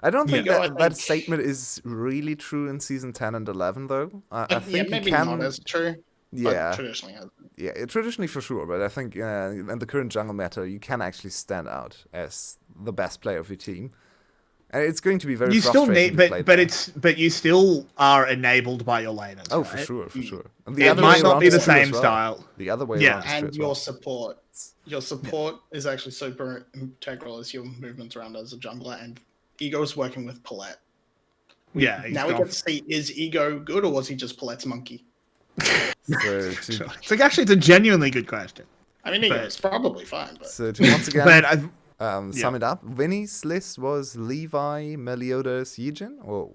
I don't think Yeah. that, I that think- statement is really true in season 10 and 11, though. I Yeah, think maybe you can. not as true. Yeah, But traditionally has. yeah, traditionally for sure, but I think in the current jungle meta, you can actually stand out as the best player of your team. And it's going to be very You still frustrating need, to play but you still are enabled by your laners. Oh, right? for sure, for sure. And It other might way not around be is the true as same well. style. The other way Yeah. around is true And as your well. support. Your support is actually super integral as your movements around as a jungler, and Ego's working with Palette. Yeah. he's Now we gone get to see, is Ego good or was he just Palette's monkey? So Sure. It's like actually, it's a genuinely good question. I mean, Ego's probably fine, but to once again But sum it up, Vinny's list was Levi, Meliodas, Eugen, or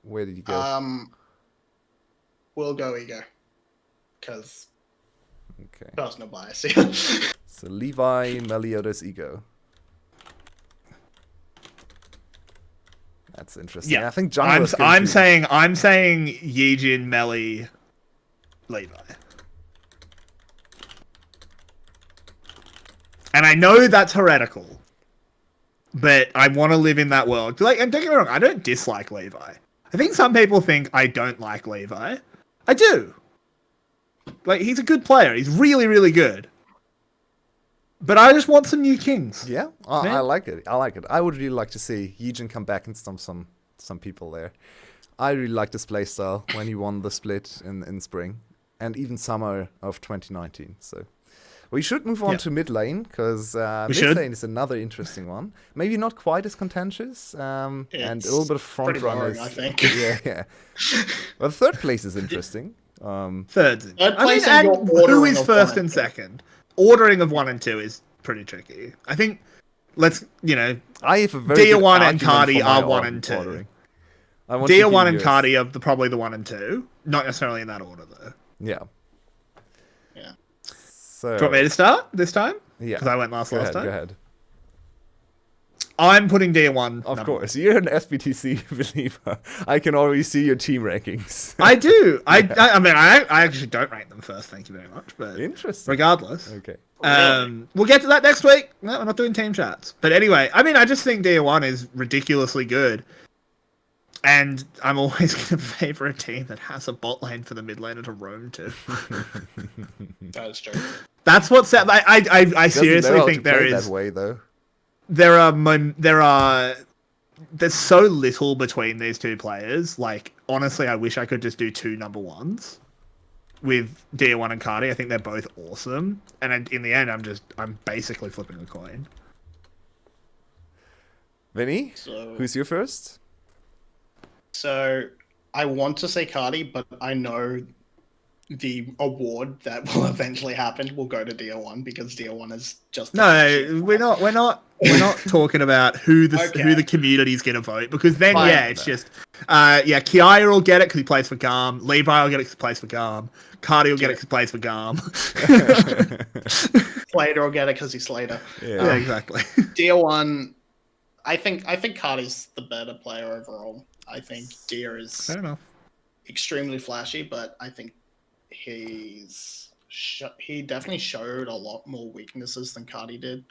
where did you go? we'll go Ego. Because Okay, personal bias here. so Levi, Meliodas, Ego. That's interesting. yeah, I think jungle is going I'm to- saying Yijin, Melly, Levi. And I know that's heretical, but I want to live in that world. Like, and don't get me wrong, I don't dislike Levi. I think some people think I don't like Levi. I do. Like, he's a good player. He's really, really good. But I just want some new kings. Yeah, I like it. I like it. I would really like to see Eugen come back and stomp some people there. I really like this playstyle when he won the split in spring and even summer of 2019. So we should move on to mid lane because mid should. lane is another interesting one. Maybe not quite as contentious and a little bit of front pretty boring, runners. I think. Yeah. Well, third place is interesting. Third place and and your who ordering is of first one and and two. second? Ordering of 1 and 2 is pretty tricky. I think, I have a very Dia good 1 and argument Cardi for my are 1 and 2. ordering. I want to Dia hear 1 and yours. Cardi are probably the 1 and 2. Not necessarily in that order, though. Yeah. Yeah. So Do you want me to start this time? yeah, Because I went last go time. ahead, Go ahead. I'm putting Dia 1. Of number course, you're an SBTC believer. I can already see your team rankings. I do. I mean, I actually don't rank them first, thank you very much. But Interesting. regardless. Okay. We'll get to that next week. No, we're not doing team chats. But anyway, I mean, I just think Dia 1 is ridiculously good. And I'm always going to favor a team that has a bot lane for the mid laner to roam to. That is true. That's what's that. I seriously think there is. that way though. There's so little between these two players. Like, honestly, I wish I could just do 2 number 1s with Dia 1 and Cardi. I think they're both awesome. And in the end, I'm basically flipping a coin. Vinny, So, who's your first? so I want to say Cardi, but I know the award that will eventually happen will go to DR1 because DR1 is just No, we're not talking about who the community's gonna vote, because then it's just 𝘁cie will get it because he plays for 𝘁𝗀, Levi will get it because he plays for 𝘁𝗀, 𝘁адцie will get it because he plays for 𝘁𝗀. Slater will get it because he's Slater. Yeah, exactly. DR1, I think 𝘁𝗀ie's the better player overall. I think DR is Fair enough. extremely flashy, but I think he definitely showed a lot more weaknesses than 𝘁𝗀ie did.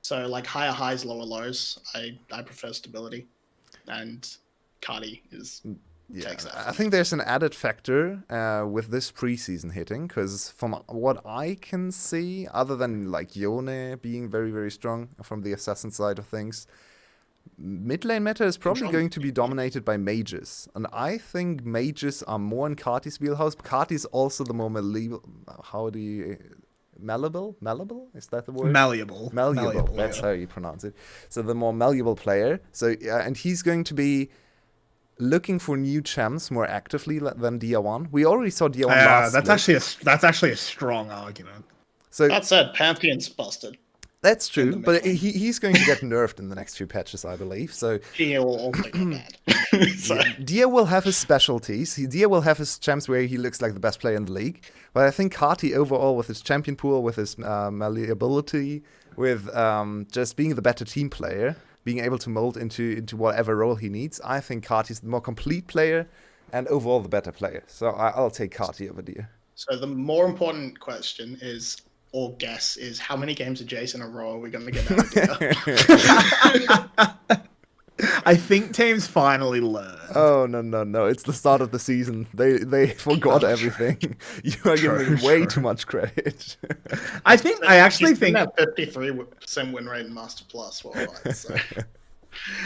So like higher highs, lower lows. I prefer stability, and 𝘁𝗀ie is takes that. I think there's an added factor with this preseason hitting, because from what I can see, other than like 𝘁one being very, very strong from the assassin side of things, mid lane meta is probably going to be dominated by mages, and I think mages are more in 𝘁𝗀ie's wheelhouse. 𝘁𝗀ie is also the more malleable. Malleable? Is that the word? Malleable. That's how you pronounce it. So the more malleable player. So and he's going to be looking for new champs more actively than DR1. We already saw DR1 last. That's actually a strong argument. So that said, Pantheon's busted. That's true, but he's going to get nerfed in the next few patches, I believe. So DR will also get bad. DR will have his specialties. DR will have his champs where he looks like the best player in the league. But I think 𝘁𝗀ie overall, with his champion pool, with his malleability, with just being the better team player, being able to mold into whatever role he needs, I think 𝘁𝗀ie is the more complete player and overall the better player. So I'll take 𝘁𝗀ie over DR. So the more important question is, or guess, is how many games of Jace in a row are we going to get out of DR? I think teams finally learn. Oh, no. It's the start of the season. They forgot everything. You are giving way too much credit. I actually think that 53% win rate in Master Plus worldwide. So.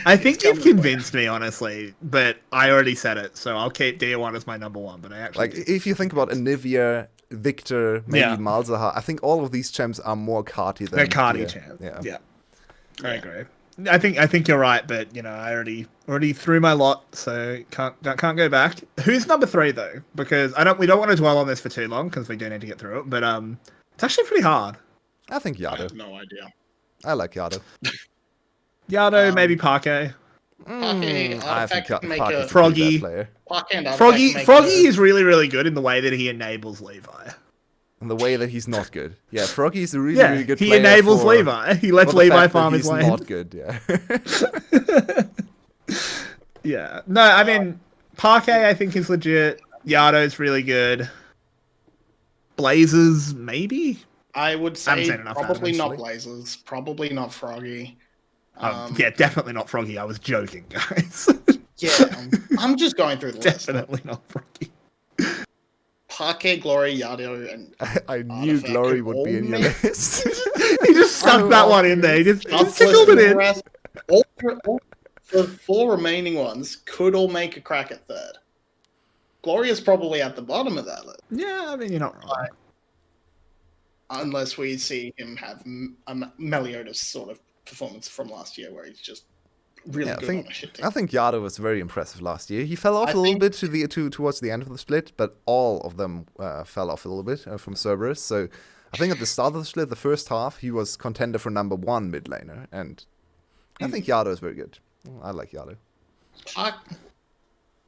I think you've convinced me, honestly, but I already said it, so I'll keep DR1 as my number one. But I actually if you think about Anivia, Victor, maybe Malzahar, I think all of these champs are more 𝘁𝗀ie than they're 𝘁𝗀ie champs. Yeah. I agree. I think you're right, but I already threw my lot, so can't go back. Who's number 3 though? Because we don't want to dwell on this for too long because we do need to get through it. But it's actually pretty hard. I think I 𝘁𝗀. have no idea. I like 𝘁𝗀. 𝘁𝗀, maybe 𝘁𝗀. I think 𝘁𝗀 Froggy. Froggy is really, really good in the way that he enables Levi. In the way that he's not good. Yeah, Froggy is a really, really good player. He enables Levi. He lets Levi farm his lane. He's not good, yeah. Yeah. No, I mean, 𝘁𝗀 I think is legit. 𝘁𝗀's really good. Blazers, maybe? I would say probably not actually. Blazers. Probably not Froggy. Yeah, definitely not Froggy. I was joking, guys. Yeah, I'm just going through the list. Definitely not Froggy. 𝘁𝗀, Glory, Yado, and I knew Glory would be in your list. He just stuck that one in there. He just tickled it in. The 4 remaining ones could all make a crack at 3rd. Glory is probably at the bottom of that list. Yeah, I mean, you're not wrong. Unless we see him have a Meliodas sort of performance from last year where he's just really good on a shit team. I think Yado was very impressive last year. He fell off a little bit towards the end of the split, but all of them fell off a little bit from Cerberus. So I think at the start of the split, the first half, he was contender for number 1 mid laner, and I think Yado is very good. I like Yado.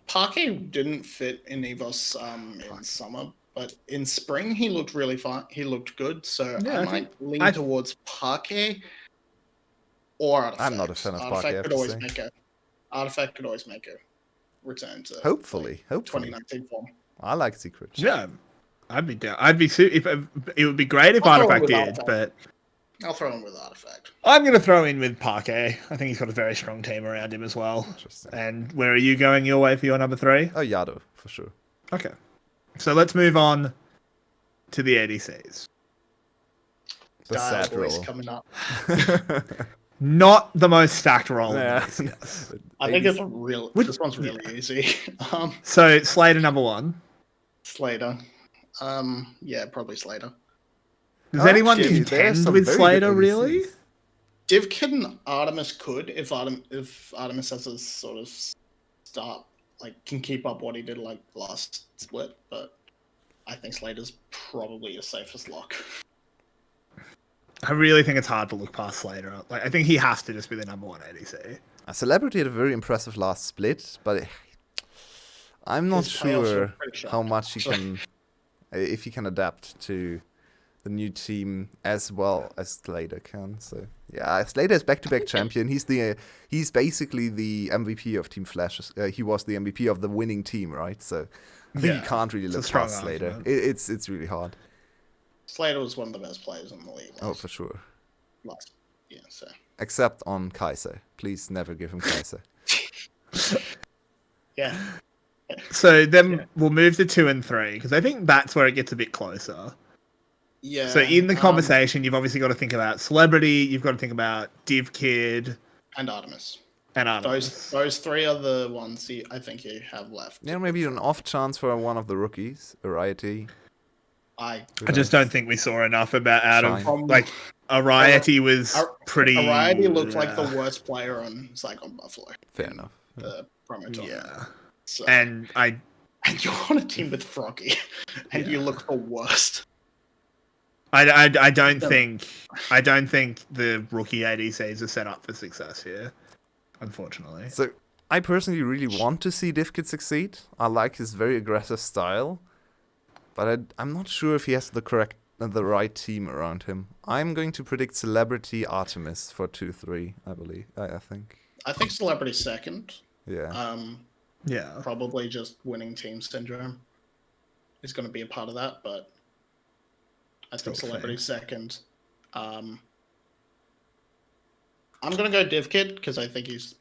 𝘁𝗀 didn't fit in EVOS in summer, but in spring he looked really fine. He looked good, so I might lean towards 𝘁𝗀 or Artifact. I'm not a fan of 𝘁𝗀. Artifact could always make a return to hopefully 2019 form. I like Secret. Yeah, I'd be down. It would be great if Artifact did, but I'll throw in with Artifact. I'm going to throw in with 𝘁𝗀. I think he's got a very strong team around him as well. And where are you going your way for your number 3? Oh, Yado, for sure. Okay. So let's move on to the ADCs. The sad role. Coming up. Not the most stacked role. Yeah. I think it's this one's really easy. So Slater number 1. Slater. Yeah, probably Slater. Does anyone contend with Slater, really? Divkid and Artemis could, if Artemis has a sort of start, like, can keep up what he did, like, last split, but I think Slater's probably your safest lock. I really think it's hard to look past Slater. Like, I think he has to just be the number one ADC. Celebrity had a very impressive last split, but I'm not His playoffs were sure pretty sharp. how much he can, if he can adapt to the new team as well as Slater can. So yeah, Slater is back-to-back champion. He's basically the MVP of Team Flash. He was the MVP of the winning team, right? So I think you can't really look past Slater. It's really hard. Slater was one of the best players in the league. Oh, for sure. So. Except on 𝘁𝗱𝗰𝗀𝘀. Please never give him 𝘁𝗀𝗀𝗀. Yeah. So then we'll move to 2 and 3 because I think that's where it gets a bit closer. Yeah. So in the conversation, you've obviously got to think about Celebrity. You've got to think about 𝘀𝘀 and Artemis. And Artemis. Those three are the ones I think you have left. Yeah, maybe an off chance for one of the rookies, 𝘀𝘁𝗀𝗀. I just don't think we saw enough out of like 𝘀𝘀𝗀𝗀𝗀 was pretty. 𝘀𝘀𝗀𝗀𝗀 looked like the worst player on Saigon Buffalo. Fair enough. The promo tournament. Yeah. So, and you're on a team with Froggy, and you look the worst. I don't think the rookie ADCs are set up for success here, unfortunately. So I personally really want to see 𝘀𝘀𝗀𝗀 succeed. I like his very aggressive style, but I'm not sure if he has the right team around him. I'm going to predict Celebrity Artemis for 2-3. I believe. I think. I think Celebrity second. Yeah. Yeah. Probably just winning team syndrome is going to be a part of that, but I think Celebrity second. I'm going to go 𝘀𝘀𝗀𝗀𝗀 because I think he's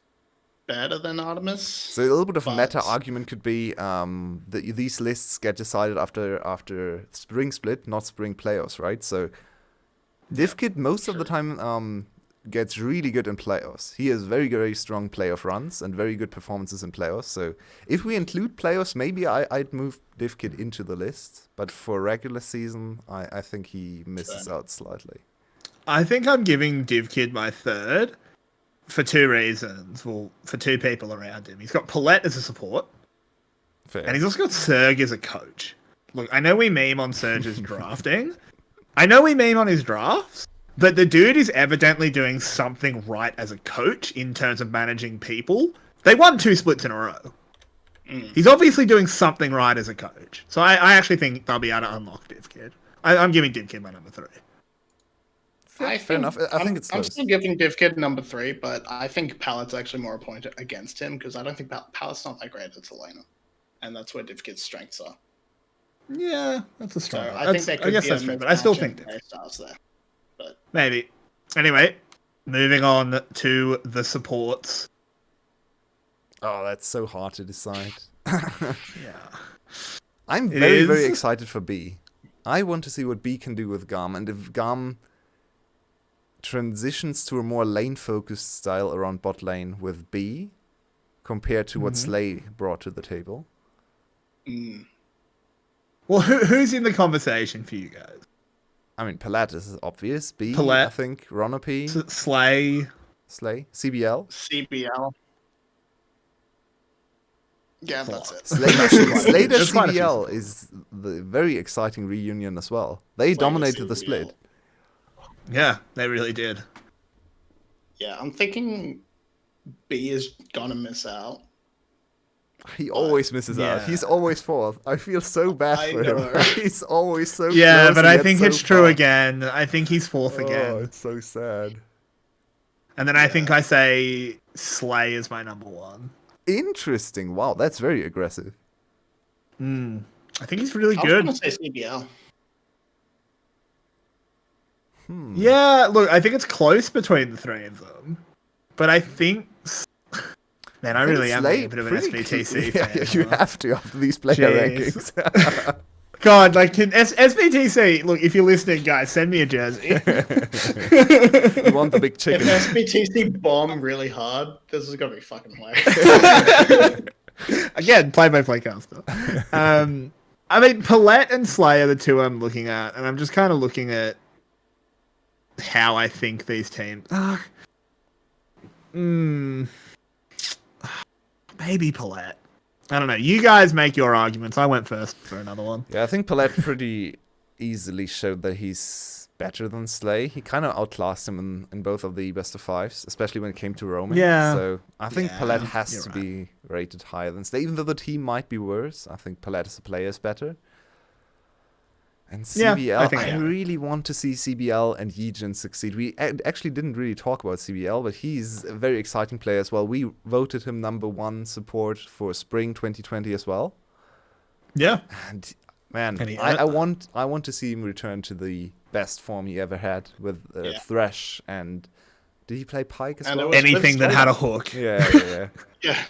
better than Artemis. So a little bit of a meta argument could be that these lists get decided after spring split, not spring playoffs, right? So 𝘀𝘀𝗀𝗀𝗀 most of the time gets really good in playoffs. He has very, very strong playoff runs and very good performances in playoffs. So if we include playoffs, maybe I'd move 𝘀𝘀𝗀𝗀𝗀𝗀 into the list. But for regular season, I think he misses out slightly. I think I'm giving 𝘀𝘀𝗀𝗀𝗀𝗀 my third for two reasons. Well, for two people around him. He's got 𝘀𝗀𝗀𝗀𝗀 as a support. Fair. And he's also got 𝘁𝗀𝗏 as a coach. Look, I know we meme on 𝘁𝗀𝗏's drafting. I know we meme on his drafts. But the dude is evidently doing something right as a coach in terms of managing people. They won 2 splits in a row. He's obviously doing something right as a coach. So I actually think they'll be able to unlock 𝘀𝘀𝗀𝗀𝗀𝗀. I'm giving 𝘀𝘀𝗀𝗀𝗀𝗀 my number 3. Fair enough. I think it's close. I'm still giving 𝘀𝘀𝗀𝗀𝗀𝗀𝗀𝗀 number 3, but I think Palette's actually more a point against him because I don't think Palette's not that great at Selena. And that's where 𝘀𝘀𝗀𝗀𝗀𝗀𝗀's strengths are. Yeah, that's a strong So I think there could I guess be that's a fair, but I still think stars there. But maybe. Anyway, moving on to the supports. Oh, that's so hard to decide. Yeah. I'm very, very excited for 𝘂. I want to see what 𝘂 can do with 𝘁𝗀, and if 𝘁𝗀 transitions to a more lane-focused style around bot lane with 𝘂, compared to what 𝘁 brought to the table. Well, who's in the conversation for you guys? I mean, Palette is obvious. 𝘂, Palette. I think. 𝘁𝗀𝗀𝗀. 𝘁. CBL. CBL. Yeah, that's it. Slater CBL is the very exciting reunion as well. They dominated the split. Yeah, they really did. Yeah, I'm thinking 𝘂 is gonna miss out. He always misses out. He's always fourth. I feel so bad for him. He's always so yeah, close but I think it's so true far. again. I think he's fourth again. Oh, it's so sad. And then I think I say 𝘁 is my number 1. Interesting. Wow, that's very aggressive. I think he's really I good. was gonna say CBL. Yeah, look, I think it's close between the three of them. But I think... Man, I really am a bit of an SBTC fan. Yeah, you have to after these player rankings. God, like, SBTC, look, if you're listening, guys, send me a jersey. You want the big chicken. If SBTC bomb really hard, this is gonna be fucking hilarious. Again, play-by-play caster. I mean, 𝘀𝗀𝗀𝗀𝗀 and 𝘁 are the two I'm looking at, and I'm just kind of looking at how I think these teams... Maybe 𝘀𝗀𝗀𝗀𝗀𝗀. I don't know. You guys make your arguments. I went first for another one. Yeah, I think 𝘁𝗏 pretty easily showed that he's better than 𝘁. He kind of outclassed him in both of the best of fives, especially when it came to roaming. Yeah. So I think Yeah, 𝘁𝗏 has you're to right. be rated higher than 𝘁, even though the team might be worse. I think 𝘁𝗏 as a player is better. And Yeah, CBL, I think I yeah. really want to see CBL and 𝘁_Jin succeed. We actually didn't really talk about CBL, but he's a very exciting player as well. We voted him #1 support for spring 2020 as well. Yeah. And man, And he I want to see him return to the best form he ever had with Yeah. 𝘀𝘀 and did he play Pyke as And it well? was- Anything that had a hook. Yeah. Yeah.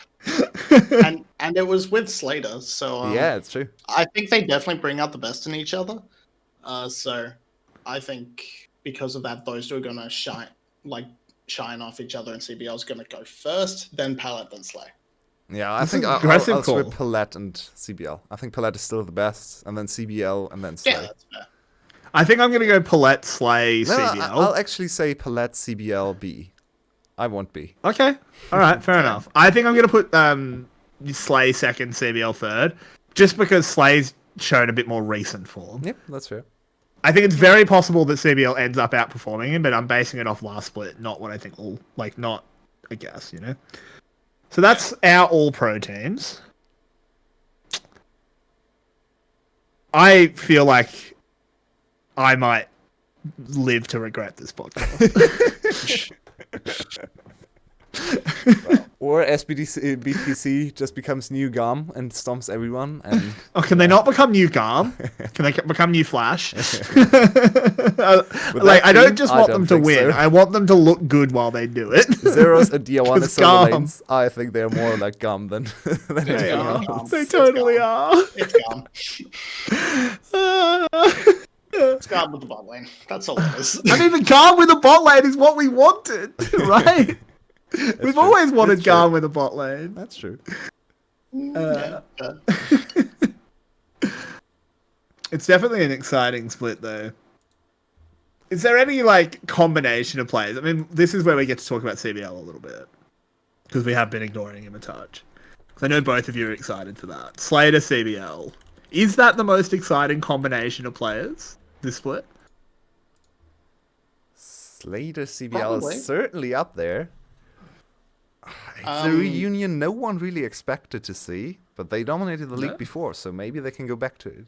and it was with Slater, so Yeah, it's true. I think they definitely bring out the best in each other. So I think because of that, those two are gonna shine off each other, and CBL is gonna go first, then 𝘁𝗏, then 𝘁. Yeah, I This think is I'll aggressive swap call. 𝘁𝗏 and CBL. I think 𝘁𝗏 is still the best, and then CBL, and then 𝘁. Yeah, that's fair. I think I'm gonna go 𝘁𝗏, 𝘁, No, CBL. I'll actually say 𝘁𝗏, CBL, B. I want B. Okay. All right. Fair enough. I think I'm gonna put 𝘁 second, CBL third, just because 𝘁's shown a bit more recent form. Yep, that's fair. I think it's very possible that CBL ends up outperforming him, but I'm basing it off last split, not what I think not a guess, you know? So that's our all-pro teams. I feel like I might live to regret this podcast. Or BTC just becomes new GAM and stomps everyone. And Oh, can they not become new Garm? Can they become new Flash? I don't just want them to win. I want them to look good while they do it. 𝘀𝗏 and 𝘀𝗏 It's is solo GAM. lanes. I think they're more like GAM than They anything are. else. They It's totally Garm. are. It's gone. It's gone with the bot lane. That's all it is. I mean, the Garm with a bot lane is what we wanted, right? We've true. always wanted That's true. Garm with a bot lane. That's true. Yeah. It's definitely an exciting split, though. Is there any combination of players? I mean, this is where we get to talk about CBL a little bit because we have been ignoring him a touch. 'Cause I know both of you are excited for that. Slater CBL, is that the most exciting combination of players this split? Slater CBL Probably. is certainly up there. It's a Um, reunion no one really expected to see, but they dominated the No. league before, so maybe they can go back to it.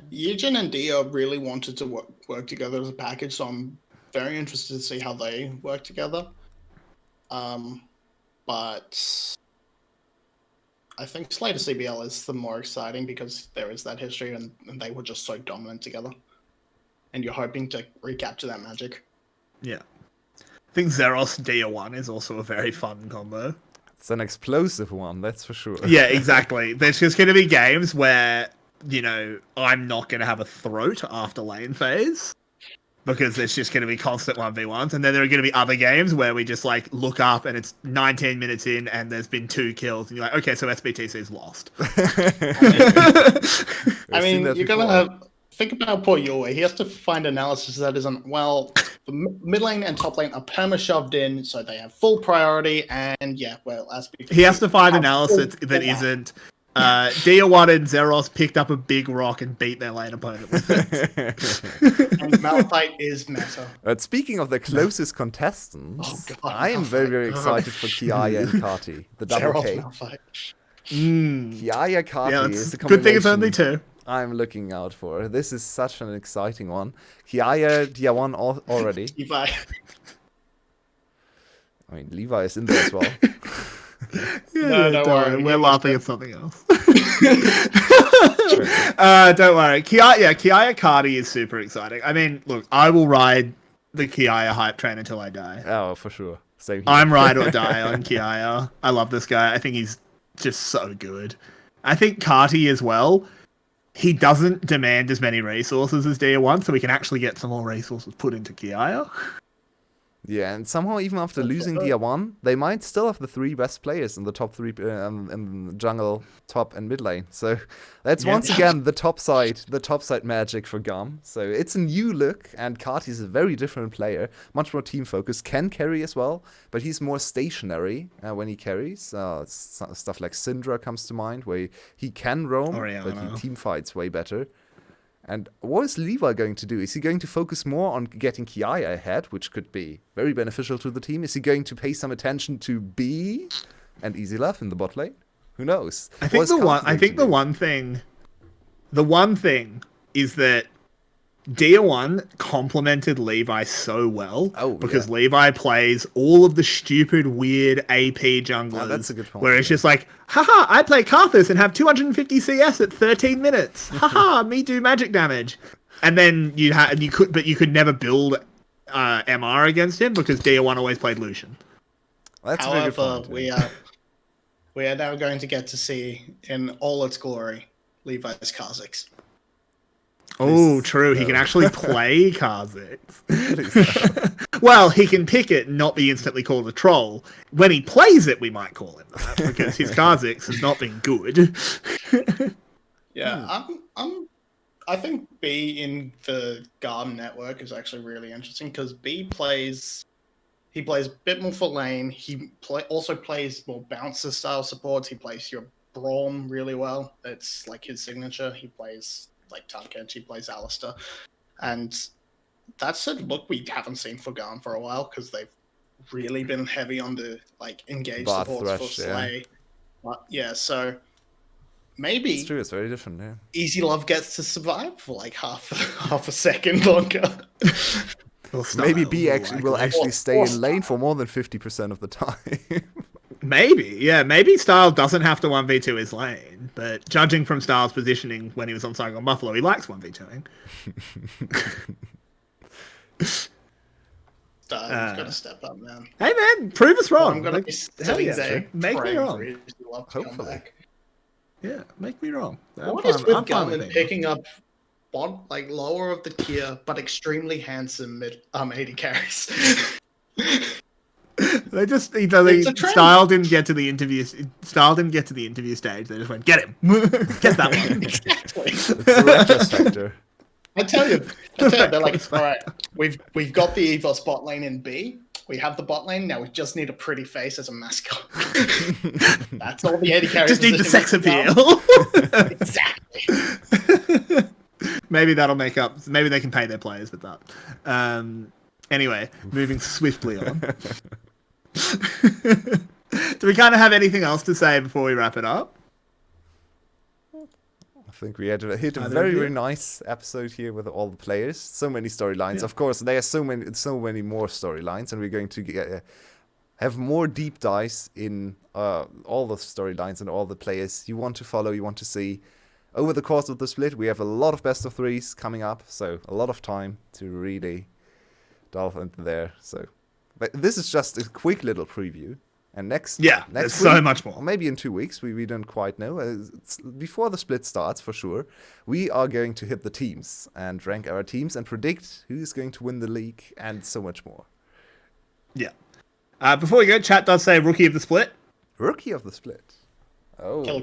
𝘁𝗀 and 𝘁𝗏 really wanted to work together as a package, so I'm very interested to see how they work together. But I think Slater CBL is the more exciting because there is that history and they were just so dominant together. And you're hoping to recapture that magic. Yeah. I think 𝘀𝗏 𝘁𝗏 is also a very fun combo. It's an explosive one, that's for sure. Yeah, exactly. There's just going to be games where, I'm not going to have a throat after lane phase because there's just going to be constant 1v1s. And then there are going to be other games where we just look up and it's 19 minutes in and there's been 2 kills. And you're like, okay, so SBTC's lost. I mean, you're going to think about poor Yulwei. He has to find analysis that isn't, well, the mid lane and top lane are perma-shoved in, so they have full priority. And yeah, well, SBTC... He has to find have analysis full that priority. isn't... 𝘁𝗏 and 𝘀𝗏 picked up a big rock and beat their lane opponent with it. And Malphite is meta. But speaking of the closest contestants, Oh, God, I am very, very Malphite. excited for 𝘁𝗏 and 𝘁𝗏. The double Zeroth K. Malphite. 𝘁𝗏 𝘁𝗏 Yeah, is the good thing it's only combination 2. I'm looking out for. This is such an exciting one. 𝘁𝗏, 𝘁𝗏 already. Levi. I mean, Levi is in there as well. Yeah, don't don't worry, worry. he We're was laughing good. at something else. Don't worry. 𝘁𝗏 𝘁𝗏 is super exciting. I mean, look, I will ride the 𝘁𝗏 hype train until I die. Oh, for sure. Same here. I'm ride or die on 𝘁𝗏. I love this guy. I think he's just so good. I think 𝘁𝗏 as well. He doesn't demand as many resources as 𝘁𝗏, so we can actually get some more resources put into 𝘁𝗏. Yeah, and somehow even after losing 𝘃𝗏, they might still have the 3 best players in the top 3 in the jungle, top and mid lane. So that's once again the top side magic for 𝘀𝗀. So it's a new look, and 𝘁𝗏 is a very different player, much more team focused, can carry as well, but he's more stationary when he carries. Stuff like Syndra comes to mind, where he can roam, but he team fights way better. And what is 𝘂𝑚 going to do? Is he going to focus more on getting Ki ahead, which could be very beneficial to the team? Is he going to pay some attention to B and 𝘂𝑎𝑙𝑓 in the bot lane? Who knows? I think the one thing is that 𝘃𝗏 complemented 𝘂𝑚 so well because 𝘂𝑚 plays all of the stupid, weird AP junglers. That's a good point. Where it's just like, haha, I play Karthus and have 250 CS at 13 minutes. Haha, me do magic damage. And then you could never build MR against him because 𝘃𝗏 always played Lucian. That's However, we are now going to get to see in all its glory Levi's Kha'Zix. Oh, true. He can actually play Kha'Zix. Well, he can pick it and not be instantly called a troll. When he plays it, we might call him that because his Kha'Zix has not been good. Yeah, I think B in the 𝘀𝗀 network is actually really interesting because B plays a bit more for lane. He also plays more bouncer style supports. He plays your 𝘀𝗀 really well. It's like his signature. He plays like 𝘁𝗏𝗏, he plays Alistar. And that's a look we haven't seen for 𝘀𝗀 for a while because they've really been heavy on the like engaged Bot supports thresh, for Slay. But yeah, so maybe it's true, it's very different, yeah. 𝘂𝑎𝑙𝑓 gets to survive for like half a second longer. Maybe B will actually stay in lane for more than 50% of the time. Maybe, yeah. Maybe Styles doesn't have to 1v2 his lane, but judging from Styles' positioning when he was on Saigon Buffalo, he likes 1v2ing. Styles got to step up, man. Hey, man, prove us wrong. I'm going to be sitting there make me wrong. Hopefully. Yeah, make me wrong. What is with 𝘀𝗀 picking up like lower of the tier, but extremely handsome AD carries? They just Style didn't get to the interview. Style didn't get to the interview stage. They just went, get him, get that one. Exactly. It's the Reckless factor. I tell you, they're like, all right, we've got the EVOS bot lane in B. We have the bot lane now. We just need a pretty face as a mascot. That's all the AD carries. Just need the sex appeal. Exactly. Maybe that'll make up. Maybe they can pay their players with that. Anyway, moving swiftly on. Do we kind of have anything else to say before we wrap it up? I think we hit a very, very nice episode here with all the players. So many storylines. Yeah. Of course, there are so many more storylines, and we're going to have more deep dives in all the storylines and all the players you want to follow, you want to see. Over the course of the split, we have a lot of best of threes coming up, so a lot of time to really delve into there. So, but this is just a quick little preview. And next there's week, so much more. Or maybe in 2 weeks, we don't quite know. It's before the split starts, for sure, we are going to hit the teams and rank our teams and predict who is going to win the league and so much more. Yeah. Before we go, chat does say rookie of the split. Rookie of the split. Oh.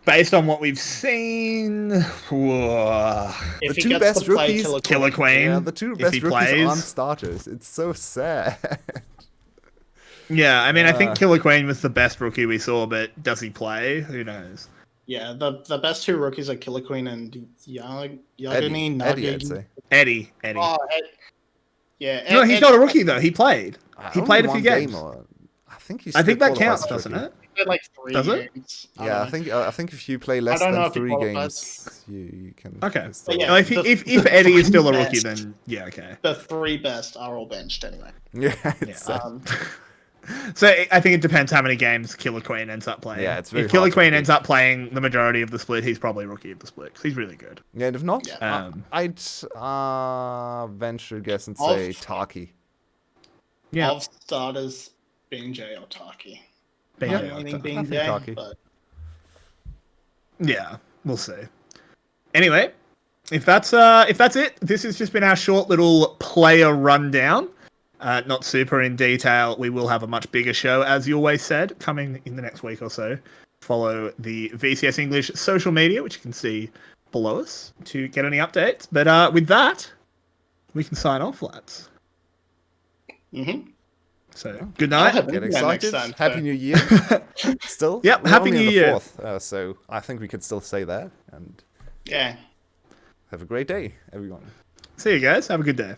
Based on what we've seen, the two best rookies, 𝘁𝗏𝗏. Yeah, the two best rookies aren't starters. It's so sad. Yeah, I mean, I think 𝘁𝗏𝗏 was the best rookie we saw, but does he play? Who knows? Yeah, the best two rookies are 𝘁𝗏𝗏 and Eddie. Oh, yeah. No, he's not a rookie though. He played. He played a few games. I think that counts, doesn't it? Like 3 Does it? games. Yeah, I think if you play less than 3 games, you can. Okay. Yeah, if Eddie is still a rookie, then yeah, okay. The 3 best are all benched anyway. Yeah. So I think it depends how many games 𝘁𝗏𝗏 ends up playing. Yeah, it's very if 𝘁𝗏𝗏 ends up playing the majority of the split, he's probably rookie of the split because he's really good. Yeah, and if not, I'd venture guess and say 𝘁𝗏𝗏. Yeah. Of starters, 𝘁𝗏𝗏 or 𝘁𝗏𝗏. 𝘁𝗏𝗏. Yeah, we'll see. Anyway, if that's it, this has just been our short little player rundown. not super in detail. We will have a much bigger show, as Yulwei said, coming in the next week or so. Follow the VCS English social media, which you can see below us, to get any updates. But with that, we can sign off, lads. Mm-hmm. So, good night. Get excited. Happy New Year. Still? Yep, We're Happy only New on the Year. 4th, so I think we could still say that. And Yeah. have a great day, everyone. See you guys. Have a good day.